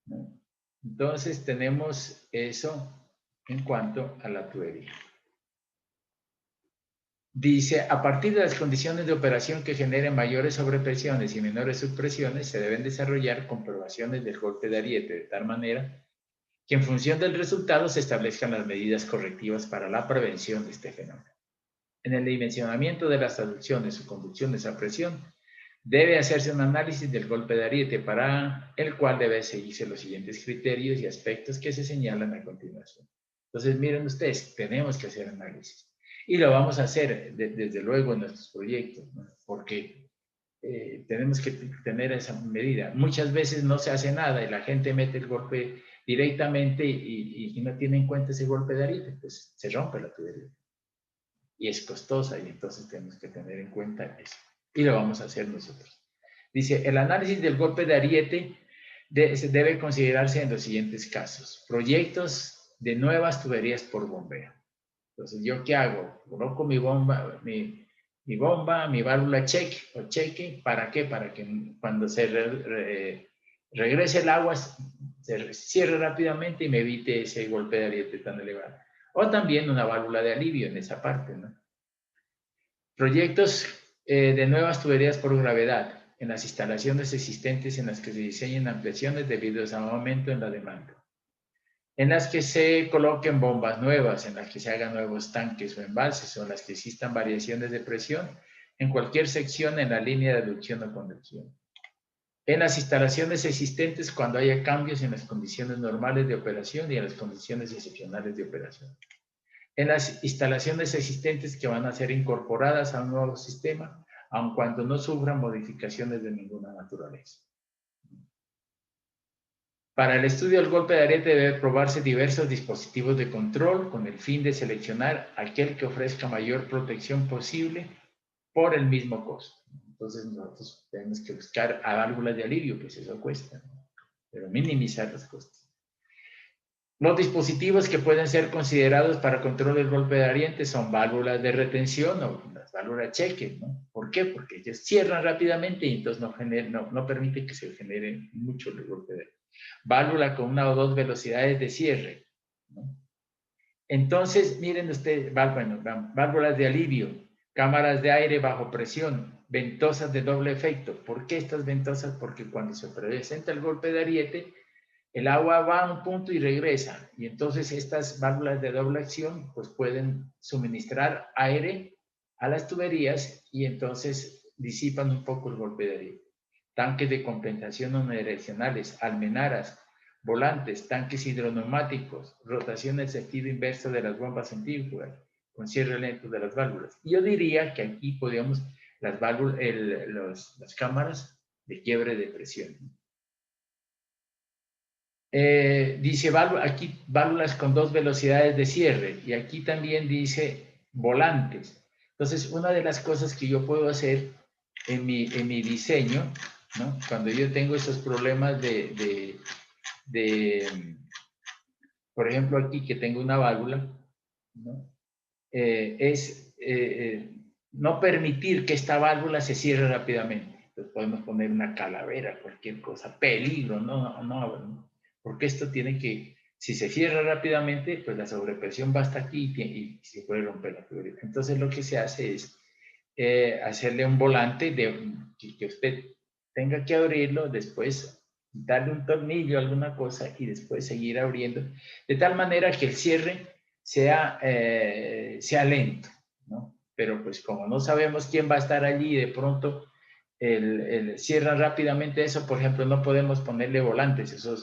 ¿no? Entonces, tenemos eso en cuanto a la tubería. Dice, a partir de las condiciones de operación que generen mayores sobrepresiones y menores subpresiones, se deben desarrollar comprobaciones del golpe de ariete, de tal manera que en función del resultado se establezcan las medidas correctivas para la prevención de este fenómeno. En el dimensionamiento de las aducciones o conducciones a presión, debe hacerse un análisis del golpe de ariete, para el cual debe seguirse los siguientes criterios y aspectos que se señalan a continuación. Entonces, miren ustedes, tenemos que hacer análisis. Y lo vamos a hacer, desde luego, en nuestros proyectos, ¿no? Porque tenemos que tener esa medida. Muchas veces no se hace nada y la gente mete el golpe directamente y no tiene en cuenta ese golpe de ariete, pues se rompe la tubería. Y es costosa, y entonces tenemos que tener en cuenta eso. Y lo vamos a hacer nosotros. Dice, el análisis del golpe de ariete debe considerarse en los siguientes casos. Proyectos de nuevas tuberías por bombeo. Entonces, ¿yo qué hago? Coloco mi bomba, mi válvula cheque, ¿para qué? Para que cuando se regrese el agua se cierre rápidamente y me evite ese golpe de ariete tan elevado. O también una válvula de alivio en esa parte, ¿no? Proyectos de nuevas tuberías por gravedad en las instalaciones existentes en las que se diseñen ampliaciones debido a un aumento en la demanda. En las que se coloquen bombas nuevas, en las que se hagan nuevos tanques o embalses, o en las que existan variaciones de presión en cualquier sección en la línea de aducción o conducción. En las instalaciones existentes cuando haya cambios en las condiciones normales de operación y en las condiciones excepcionales de operación. en las instalaciones existentes que van a ser incorporadas a un nuevo sistema, aun cuando no sufran modificaciones de ninguna naturaleza. Para el estudio del golpe de ariete debe probarse diversos dispositivos de control con el fin de seleccionar aquel que ofrezca mayor protección posible por el mismo costo. Entonces nosotros tenemos que buscar a válvulas de alivio, pues eso cuesta, ¿no? Pero minimizar los costos. Los dispositivos que pueden ser considerados para control del golpe de ariete son válvulas de retención o las válvulas cheque, ¿no? ¿Por qué? Porque ellas cierran rápidamente y entonces no permiten que se genere mucho el golpe de ariete. Válvula con una o dos velocidades de cierre, ¿no? Entonces, miren ustedes, válvulas de alivio, cámaras de aire bajo presión, ventosas de doble efecto. ¿Por qué estas ventosas? Porque cuando se presenta el golpe de ariete, el agua va a un punto y regresa. Y entonces estas válvulas de doble acción pues pueden suministrar aire a las tuberías y entonces disipan un poco el golpe de ariete. Tanques de compensación unidireccionales, almenaras, volantes, tanques hidroneumáticos, rotación en sentido inverso de las bombas centrífugas, con cierre lento de las válvulas. Yo diría que aquí podríamos las válvulas, las cámaras de quiebre de presión. Dice aquí válvulas con dos velocidades de cierre y aquí también dice volantes. Entonces, una de las cosas que yo puedo hacer en mi diseño, ¿no? Cuando yo tengo esos problemas por ejemplo, aquí que tengo una válvula, ¿no? Es no permitir que esta válvula se cierre rápidamente. Entonces podemos poner una calavera, cualquier cosa, peligro, no, porque esto tiene que, si se cierra rápidamente, pues la sobrepresión va hasta aquí y se puede romper la tubería. Entonces lo que se hace es hacerle un volante que usted tenga que abrirlo, después darle un tornillo, alguna cosa, y después seguir abriendo, de tal manera que el cierre sea lento, ¿no? Pero pues como no sabemos quién va a estar allí, de pronto cierra rápidamente eso, por ejemplo, no podemos ponerle volantes, eso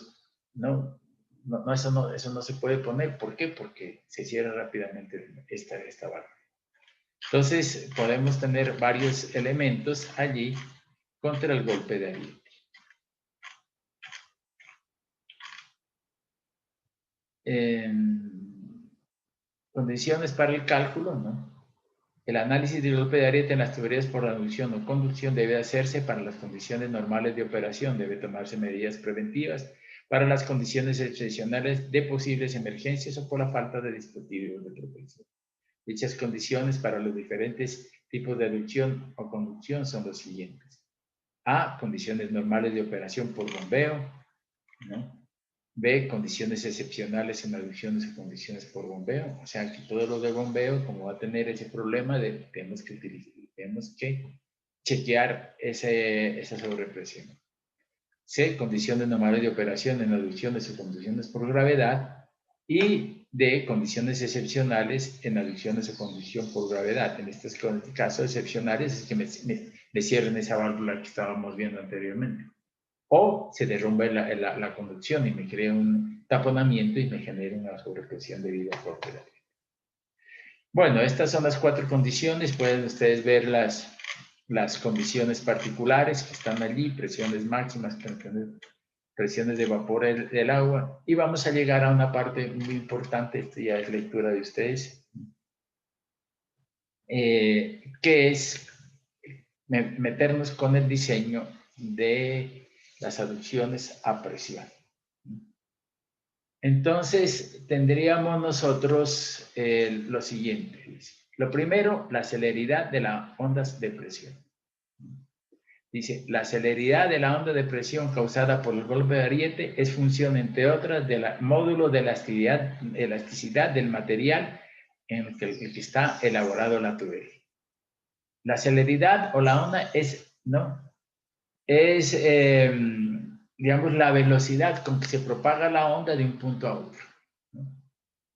no se puede poner. ¿Por qué? Porque se cierra rápidamente esta válvula. Entonces, podemos tener varios elementos allí contra el golpe de ariete. Condiciones para el cálculo, ¿no? El análisis del golpe de ariete en las tuberías por aducción o conducción debe hacerse para las condiciones normales de operación. Debe tomarse medidas preventivas para las condiciones excepcionales de posibles emergencias o por la falta de dispositivos de protección. Dichas condiciones para los diferentes tipos de aducción o conducción son los siguientes. A, condiciones normales de operación por bombeo, ¿no? B, condiciones excepcionales en aducciones o condiciones por bombeo. O sea, que todo lo de bombeo, como va a tener ese problema, tenemos que chequear esa sobrepresión. C, condiciones normales de operación en aducciones o condiciones por gravedad. Y D, condiciones excepcionales en aducciones o conducción por gravedad. En estos casos excepcionales es que me cierren esa válvula que estábamos viendo anteriormente. O se derrumba la conducción y me crea un taponamiento y me genera una sobrepresión debido al golpe de ariete. Bueno, estas son las 4 condiciones. Pueden ustedes ver las condiciones particulares que están allí, presiones máximas, presiones de vapor del agua. Y vamos a llegar a una parte muy importante, esto ya es lectura de ustedes, que es meternos con el diseño de las aducciones a presión. Entonces, tendríamos nosotros lo siguiente. Lo primero, la celeridad de las ondas de presión. Dice, la celeridad de la onda de presión causada por el golpe de ariete es función, entre otras, del módulo de elasticidad del material en el que está elaborado la tubería. La celeridad o la onda es, digamos, la velocidad con que se propaga la onda de un punto a otro, ¿no?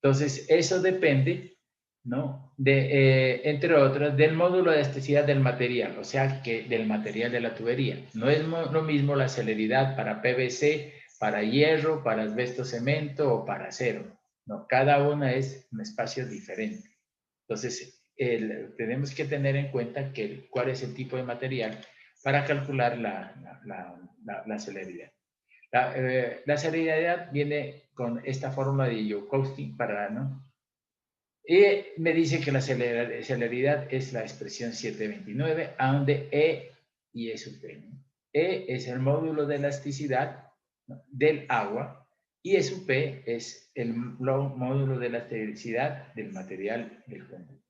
Entonces, eso depende, ¿no? Entre otras, del módulo de elasticidad del material, o sea, del material de la tubería. No es lo mismo la celeridad para PVC, para hierro, para asbesto cemento o para acero. No, cada una es un espacio diferente. Entonces, tenemos que tener en cuenta cuál es el tipo de material para calcular la celeridad. La celeridad viene con esta fórmula de Joukowski para, ¿no? Y me dice que la celeridad es la expresión 729, a donde E y E sub P, ¿no? E es el módulo de elasticidad, ¿no?, del agua, y E sub P es el módulo de elasticidad del material del conducto.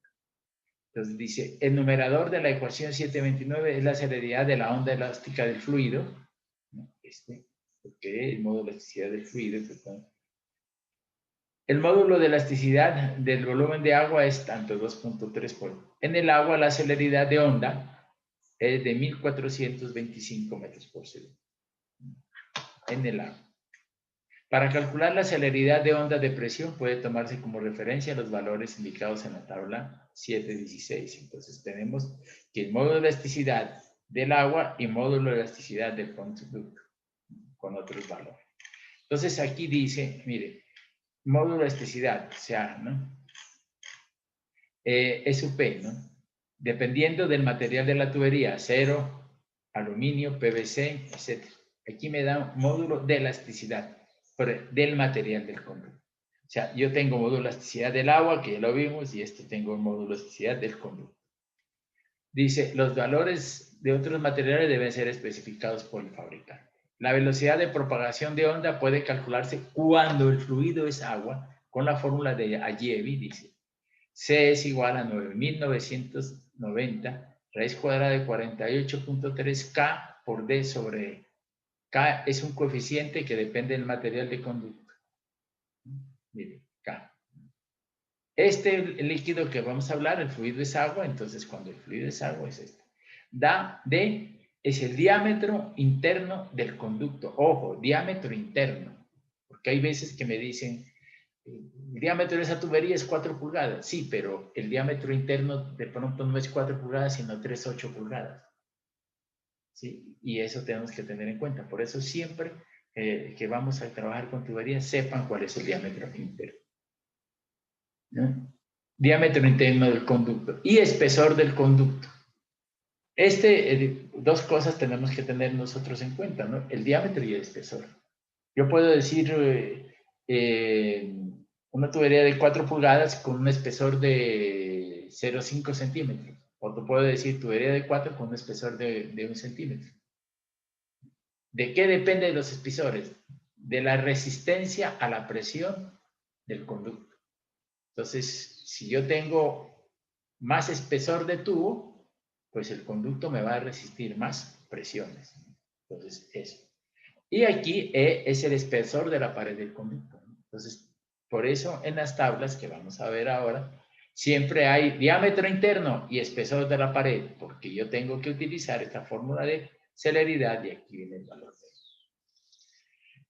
Entonces dice, el numerador de la ecuación 729 es la celeridad de la onda elástica del fluido, ¿no? Porque el módulo de elasticidad del fluido, perdón. El módulo de elasticidad del volumen de agua es tanto 2.3 por. En el agua la celeridad de onda es de 1425 metros por segundo. En el agua. Para calcular la celeridad de onda de presión puede tomarse como referencia los valores indicados en la tabla 7.16. Entonces tenemos que el módulo de elasticidad del agua y módulo de elasticidad del conducto con otros valores. Entonces aquí dice, mire, módulo de elasticidad, o sea, ¿no? SUP, ¿no? Dependiendo del material de la tubería, acero, aluminio, PVC, etc. Aquí me da un módulo de elasticidad del material del conducto. O sea, yo tengo módulo de elasticidad del agua, que ya lo vimos, y tengo un módulo de elasticidad del conducto. Dice, los valores de otros materiales deben ser especificados por el fabricante. La velocidad de propagación de onda puede calcularse cuando el fluido es agua, con la fórmula de Agievi, dice. C es igual a 9.990 raíz cuadrada de 48.3 K por D sobre E. K es un coeficiente que depende del material de conducto. Mire, K. El líquido que vamos a hablar, el fluido es agua, entonces cuando el fluido es agua es este. D es el diámetro interno del conducto. Ojo, diámetro interno. Porque hay veces que me dicen, el diámetro de esa tubería es 4 pulgadas. Sí, pero el diámetro interno de pronto no es 4 pulgadas, sino 3,8 pulgadas. ¿Sí? Y eso tenemos que tener en cuenta. Por eso siempre que vamos a trabajar con tuberías, sepan cuál es el diámetro interno. ¿No? Diámetro interno del conducto y espesor del conducto. Dos cosas tenemos que tener nosotros en cuenta, ¿no? El diámetro y el espesor. Yo puedo decir una tubería de 4 pulgadas con un espesor de 0,5 centímetros. O te puedo decir tubería de 4 con un espesor de 1 centímetro. ¿De qué depende de los espesores? De la resistencia a la presión del conducto. Entonces, si yo tengo más espesor de tubo, pues el conducto me va a resistir más presiones. Entonces, eso. Y aquí E es el espesor de la pared del conducto. Entonces, por eso en las tablas que vamos a ver ahora, siempre hay diámetro interno y espesor de la pared, porque yo tengo que utilizar esta fórmula de celeridad y aquí viene el valor de E.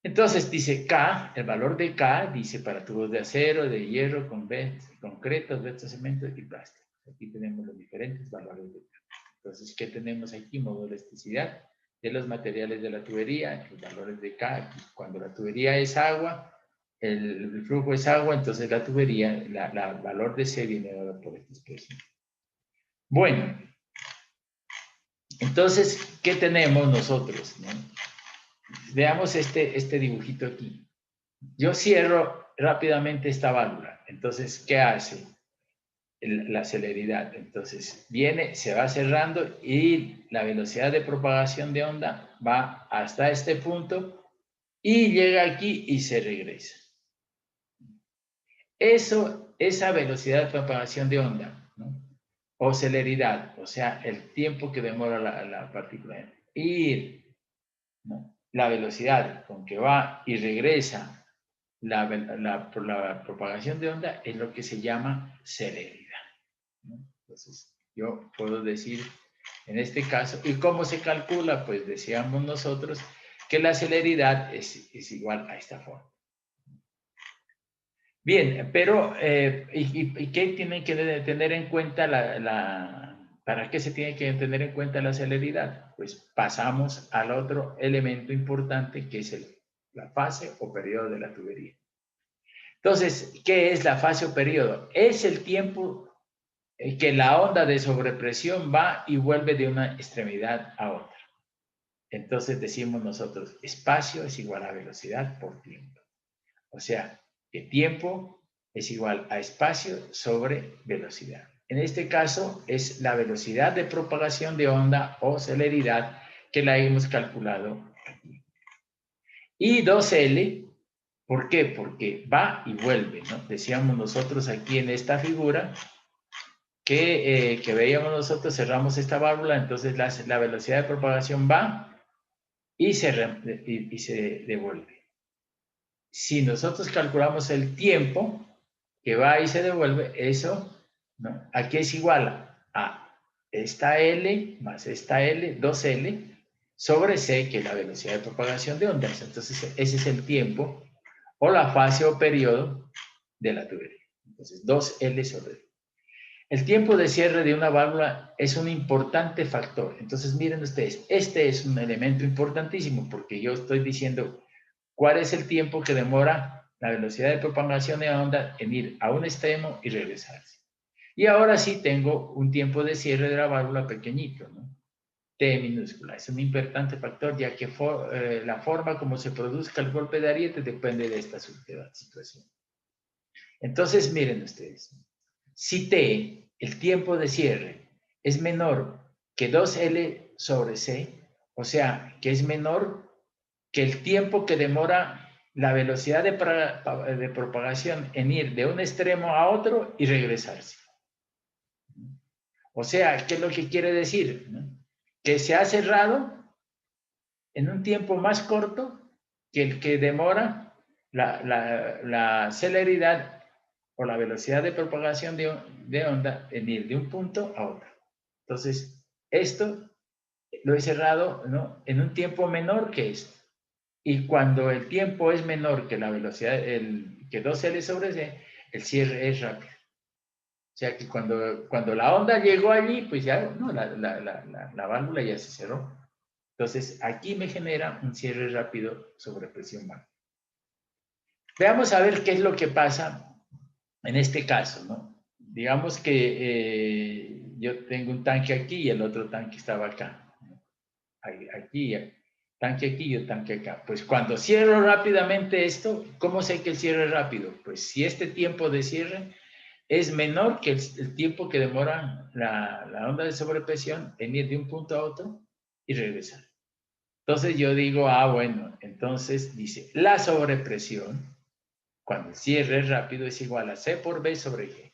Entonces dice K, el valor de K, dice para tubos de acero, de hierro, concretos, cemento y plástico. Aquí tenemos los diferentes valores de K. Entonces, ¿qué tenemos aquí? Módulo de elasticidad de los materiales de la tubería, los valores de K. Cuando la tubería es agua, el flujo es agua, entonces la tubería, el valor de C viene dado por esta expresión. Bueno, entonces, ¿qué tenemos nosotros, ¿no? Veamos este dibujito aquí. Yo cierro rápidamente esta válvula. Entonces, ¿qué hace? La celeridad. Entonces, se va cerrando y la velocidad de propagación de onda va hasta este punto y llega aquí y se regresa. Esa velocidad de propagación de onda, ¿no? O celeridad, o sea, el tiempo que demora la partícula. Y, ¿no?, la velocidad con que va y regresa la propagación de onda es lo que se llama celeridad, ¿no? Entonces, yo puedo decir en este caso, ¿y cómo se calcula? Pues decíamos nosotros que la celeridad es igual a esta forma. Bien, pero ¿y qué tienen que tener en cuenta ¿para qué se tiene que tener en cuenta la celeridad? Pues pasamos al otro elemento importante que es la fase o periodo de la tubería. Entonces, ¿qué es la fase o periodo? Es el tiempo que la onda de sobrepresión va y vuelve de una extremidad a otra. Entonces decimos nosotros, espacio es igual a velocidad por tiempo. O sea, que tiempo es igual a espacio sobre velocidad. En este caso es la velocidad de propagación de onda o celeridad que la hemos calculado aquí. Y 2L, ¿por qué? Porque va y vuelve, ¿no? Decíamos nosotros aquí en esta figura que veíamos nosotros, cerramos esta válvula, entonces la velocidad de propagación va y se devuelve. Si nosotros calculamos el tiempo que va y se devuelve, eso, ¿no? Aquí es igual a esta L más esta L, 2L, sobre C, que es la velocidad de propagación de ondas. Entonces, ese es el tiempo o la fase o periodo de la tubería. Entonces, 2L sobre D. El tiempo de cierre de una válvula es un importante factor. Entonces, miren ustedes, este es un elemento importantísimo porque yo estoy diciendo cuál es el tiempo que demora la velocidad de propagación de onda en ir a un extremo y regresarse. Y ahora sí tengo un tiempo de cierre de la válvula pequeñito, ¿no? T minúscula. Es un importante factor ya que la forma como se produzca el golpe de ariete depende de esta situación. Entonces, miren ustedes, si T, el tiempo de cierre, es menor que 2L sobre C, o sea, que es menor que el tiempo que demora la velocidad de propagación en ir de un extremo a otro y regresarse. O sea, ¿qué es lo que quiere decir? ¿No? Que se ha cerrado en un tiempo más corto que el que demora la celeridad o la velocidad de propagación de onda en ir de un punto a otro. Entonces, esto lo he cerrado, ¿no?, en un tiempo menor que esto. Y cuando el tiempo es menor que la velocidad, que 2L sobre C, el cierre es rápido. O sea que cuando la onda llegó allí, pues ya, no, la válvula ya se cerró. Entonces, aquí me genera un cierre rápido sobre presión baja. Veamos a ver qué es lo que pasa en este caso, ¿no? Digamos que yo tengo un tanque aquí y el otro tanque estaba acá. Aquí, tanque aquí y el tanque acá. Pues cuando cierro rápidamente esto, ¿cómo sé que el cierre es rápido? Pues si este tiempo de cierre es menor que el tiempo que demora la onda de sobrepresión en ir de un punto a otro y regresar. Entonces yo digo, bueno, entonces dice, la sobrepresión, cuando el cierre es rápido, es igual a C por B sobre G.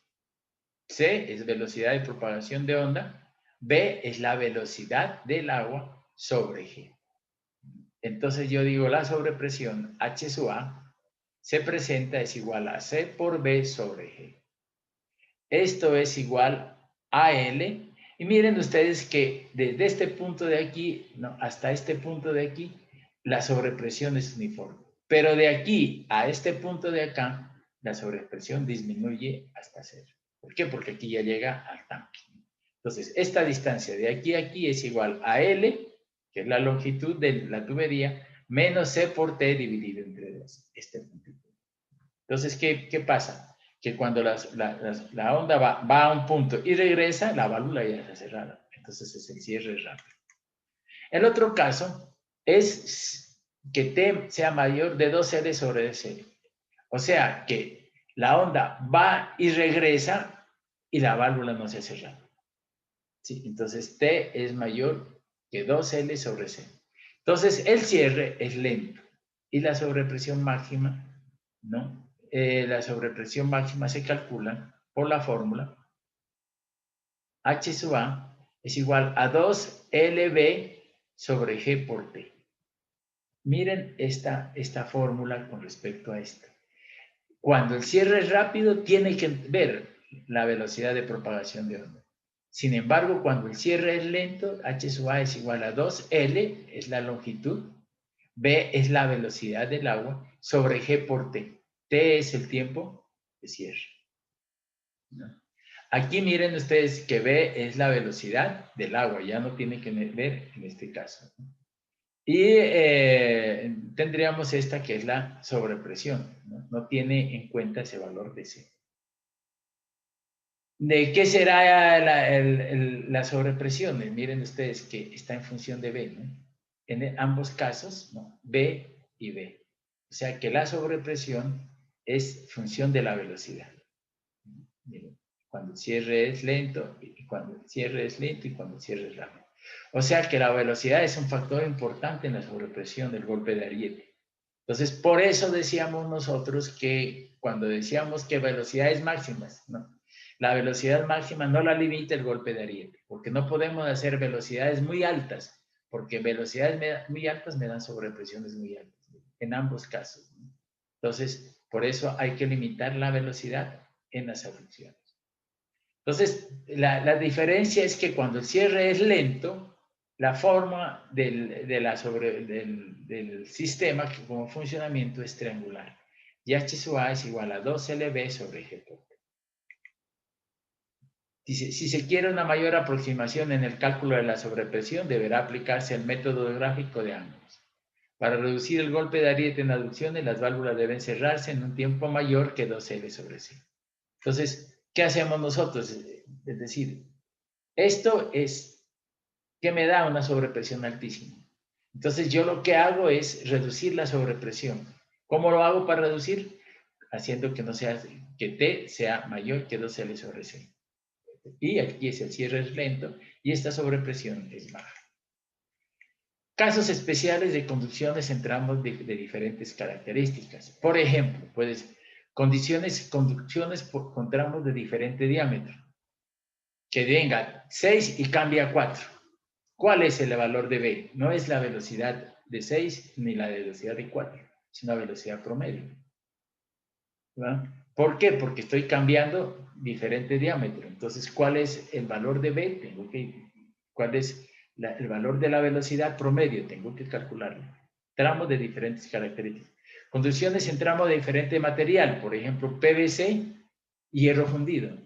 C es velocidad de propagación de onda, B es la velocidad del agua sobre G. Entonces yo digo, la sobrepresión H sub A se presenta es igual a C por B sobre G. Esto es igual a L. Y miren ustedes que desde este punto de aquí, ¿no?, hasta este punto de aquí, la sobrepresión es uniforme. Pero de aquí a este punto de acá, la sobrepresión disminuye hasta cero. ¿Por qué? Porque aquí ya llega al tanque. Entonces, esta distancia de aquí a aquí es igual a L, que es la longitud de la tubería, menos C por T dividido entre 2. Este puntito. Entonces, ¿qué pasa? Que cuando la onda va a un punto y regresa, la válvula ya está cerrada. Entonces es el cierre rápido. El otro caso es que T sea mayor de 2L sobre DC. O sea, que la onda va y regresa y la válvula no se ha cerrado. ¿Sí? Entonces T es mayor que 2L sobre C. Entonces el cierre es lento y la sobrepresión máxima, ¿no? La sobrepresión máxima se calcula por la fórmula H sub A es igual a 2LB sobre G por T. Miren esta fórmula con respecto a esto. Cuando el cierre es rápido, tiene que ver la velocidad de propagación de onda. Sin embargo, cuando el cierre es lento, H sub A es igual a 2L, es la longitud, B es la velocidad del agua, sobre G por T. T es el tiempo de cierre, ¿no? Aquí miren ustedes que B es la velocidad del agua, ya no tiene que ver en este caso, ¿no? Y tendríamos esta que es la sobrepresión, ¿no? No tiene en cuenta ese valor de C. ¿De qué será la sobrepresión? Miren ustedes que está en función de B, ¿no? En ambos casos, ¿no? B y B. O sea que la sobrepresión es función de la velocidad. Miren, cuando el cierre es lento, y cuando el cierre es lento y cuando el cierre es rápido. O sea que la velocidad es un factor importante en la sobrepresión del golpe de ariete. Entonces, por eso decíamos nosotros que cuando decíamos que velocidades máximas, ¿no? La velocidad máxima no la limita el golpe de ariete, porque no podemos hacer velocidades muy altas, porque velocidades muy altas me dan sobrepresiones muy altas, en ambos casos, ¿no? Entonces, por eso hay que limitar la velocidad en las aflicciones. Entonces, la diferencia es que cuando el cierre es lento, la forma del sistema como funcionamiento es triangular. Y H sub A es igual a 2LB sobre G por T. Si se quiere una mayor aproximación en el cálculo de la sobrepresión, deberá aplicarse el método gráfico de ángulos. Para reducir el golpe de ariete en aducciones, las válvulas deben cerrarse en un tiempo mayor que 2L sobre C. Entonces, ¿qué hacemos nosotros? Es decir, esto es que me da una sobrepresión altísima. Entonces, yo lo que hago es reducir la sobrepresión. ¿Cómo lo hago para reducir? Haciendo que T sea mayor que 2L sobre C. Y aquí es el cierre es lento y esta sobrepresión es baja. Casos especiales de conducciones en tramos de diferentes características. Por ejemplo, conducciones con tramos de diferente diámetro. Que venga 6 y cambia a 4. ¿Cuál es el valor de B? No es la velocidad de 6 ni la velocidad de 4, es una velocidad promedio. ¿verdad? ¿Por qué? Porque estoy cambiando diferente diámetro. Entonces, ¿cuál es el valor de B? ¿Cuál es el valor de la velocidad promedio? Tengo que calcularlo. Tramos de diferentes características. Conducciones en tramos de diferente material, por ejemplo, PVC y hierro fundido.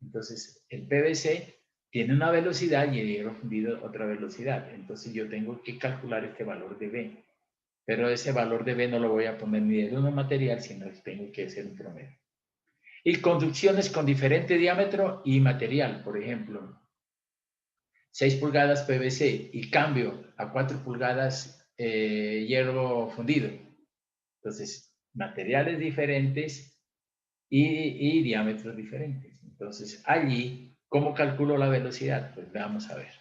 Entonces, el PVC tiene una velocidad y el hierro fundido otra velocidad. Entonces, yo tengo que calcular este valor de B. Pero ese valor de B no lo voy a poner ni de uno material, sino que tengo que hacer un promedio. Y conducciones con diferente diámetro y material. Por ejemplo, 6 pulgadas PVC y cambio a 4 pulgadas hierro fundido. Entonces, materiales diferentes y diámetros diferentes. Entonces, allí, ¿cómo calculo la velocidad? Pues vamos a ver.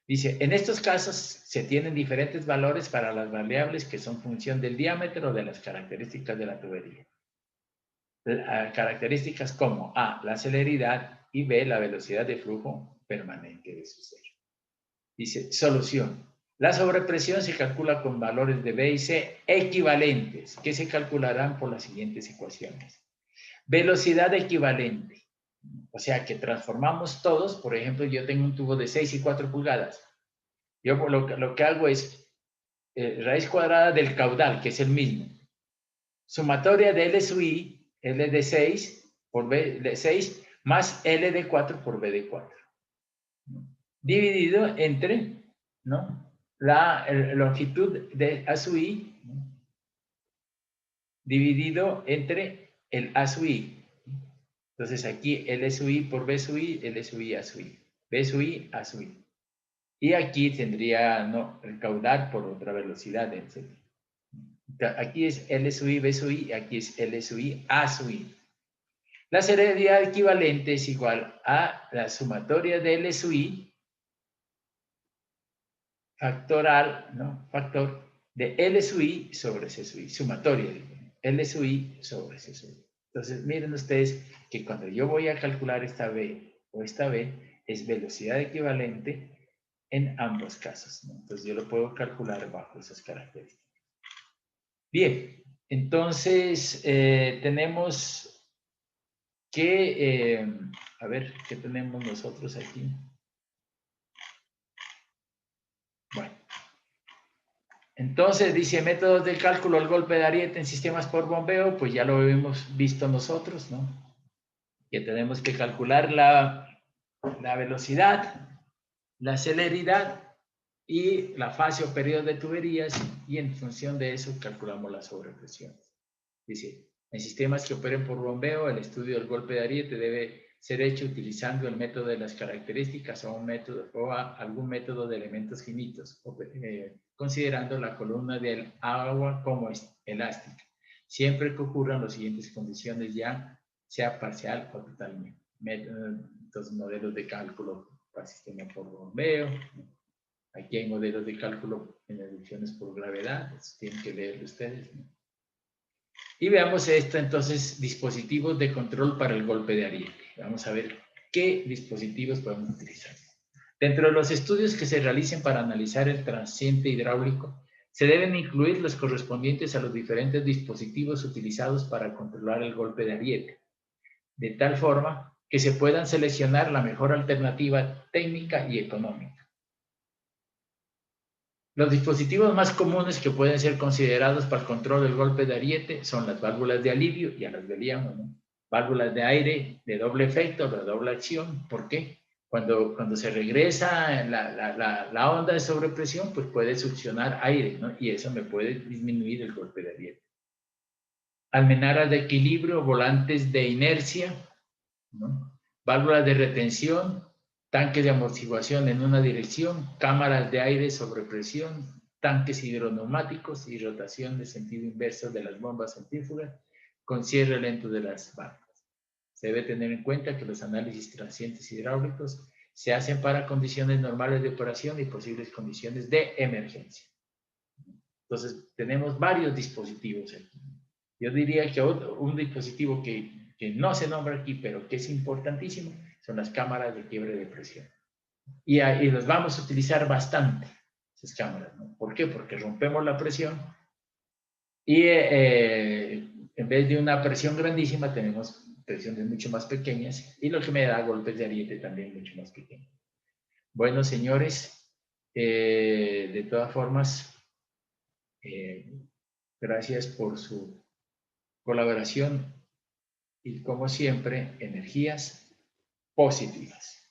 Dice, en estos casos se tienen diferentes valores para las variables que son función del diámetro de las características de la tubería. Características como A, la celeridad y B, la velocidad de flujo permanente de su ser. Dice, solución. La sobrepresión se calcula con valores de B y C equivalentes, que se calcularán por las siguientes ecuaciones. Velocidad equivalente. O sea que transformamos todos, por ejemplo, yo tengo un tubo de 6 y 4 pulgadas. Yo lo que hago es raíz cuadrada del caudal, que es el mismo. Sumatoria de L sub I, L de 6 por B de 6, más L de 4 por B de 4. Dividido entre, ¿no? La longitud de A sub I, ¿no? Dividido entre el A sub I. Entonces aquí L sub I por B sub I, L sub I, A sub I. B sub I, A sub I. Y aquí tendría el caudal por otra velocidad, etc. Aquí es L sub I, B sub I, aquí es L sub I, A sub I. La celeridad equivalente es igual a la sumatoria de L sub I factoral, ¿no? Factor de L sub I sobre C sub I, sumatoria de L sub I sobre C sub I. Entonces, miren ustedes que cuando yo voy a calcular esta B o esta B, es velocidad equivalente en ambos casos, ¿no? Entonces, yo lo puedo calcular bajo esas características. Bien, entonces tenemos que, a ver, ¿qué tenemos nosotros aquí? Bueno, entonces dice métodos de cálculo del golpe de ariete en sistemas por bombeo, pues ya lo hemos visto nosotros, ¿no? Que tenemos que calcular la velocidad, la celeridad y la fase o periodo de tuberías, y en función de eso calculamos la sobrepresión. Dice, en sistemas que operen por bombeo, el estudio del golpe de ariete debe ser hecho utilizando el método de las características o algún método de elementos finitos, considerando la columna del agua como elástica, siempre que ocurran las siguientes condiciones, ya sea parcial o totalmente. Entonces, modelos de cálculo para sistema por bombeo. Aquí hay modelos de cálculo en deducciones por gravedad, tienen que leerlo ustedes, ¿no? Y veamos esto entonces, dispositivos de control para el golpe de ariete. Vamos a ver qué dispositivos podemos utilizar. Dentro de los estudios que se realicen para analizar el transiente hidráulico, se deben incluir los correspondientes a los diferentes dispositivos utilizados para controlar el golpe de ariete, de tal forma que se puedan seleccionar la mejor alternativa técnica y económica. Los dispositivos más comunes que pueden ser considerados para el control del golpe de ariete son las válvulas de alivio, ya las veíamos, ¿no? Válvulas de aire de doble efecto, de doble acción. ¿Por qué? Cuando se regresa la onda de sobrepresión, pues puede succionar aire, ¿no? Y eso me puede disminuir el golpe de ariete. Almenaras de equilibrio, volantes de inercia, ¿no? Válvulas de retención, tanques de amortiguación en una dirección, cámaras de aire sobre presión, tanques hidroneumáticos y rotación de sentido inverso de las bombas centrífugas con cierre lento de las válvulas. Se debe tener en cuenta que los análisis transientes hidráulicos se hacen para condiciones normales de operación y posibles condiciones de emergencia. Entonces, tenemos varios dispositivos aquí. Yo diría que un dispositivo que no se nombra aquí, pero que es importantísimo, son las cámaras de quiebre de presión. Y los vamos a utilizar bastante, esas cámaras, ¿no? ¿Por qué? Porque rompemos la presión y en vez de una presión grandísima, tenemos presiones mucho más pequeñas, y lo que me da golpes de ariete también mucho más pequeños. Bueno, señores, de todas formas, gracias por su colaboración y, como siempre, energías positivas.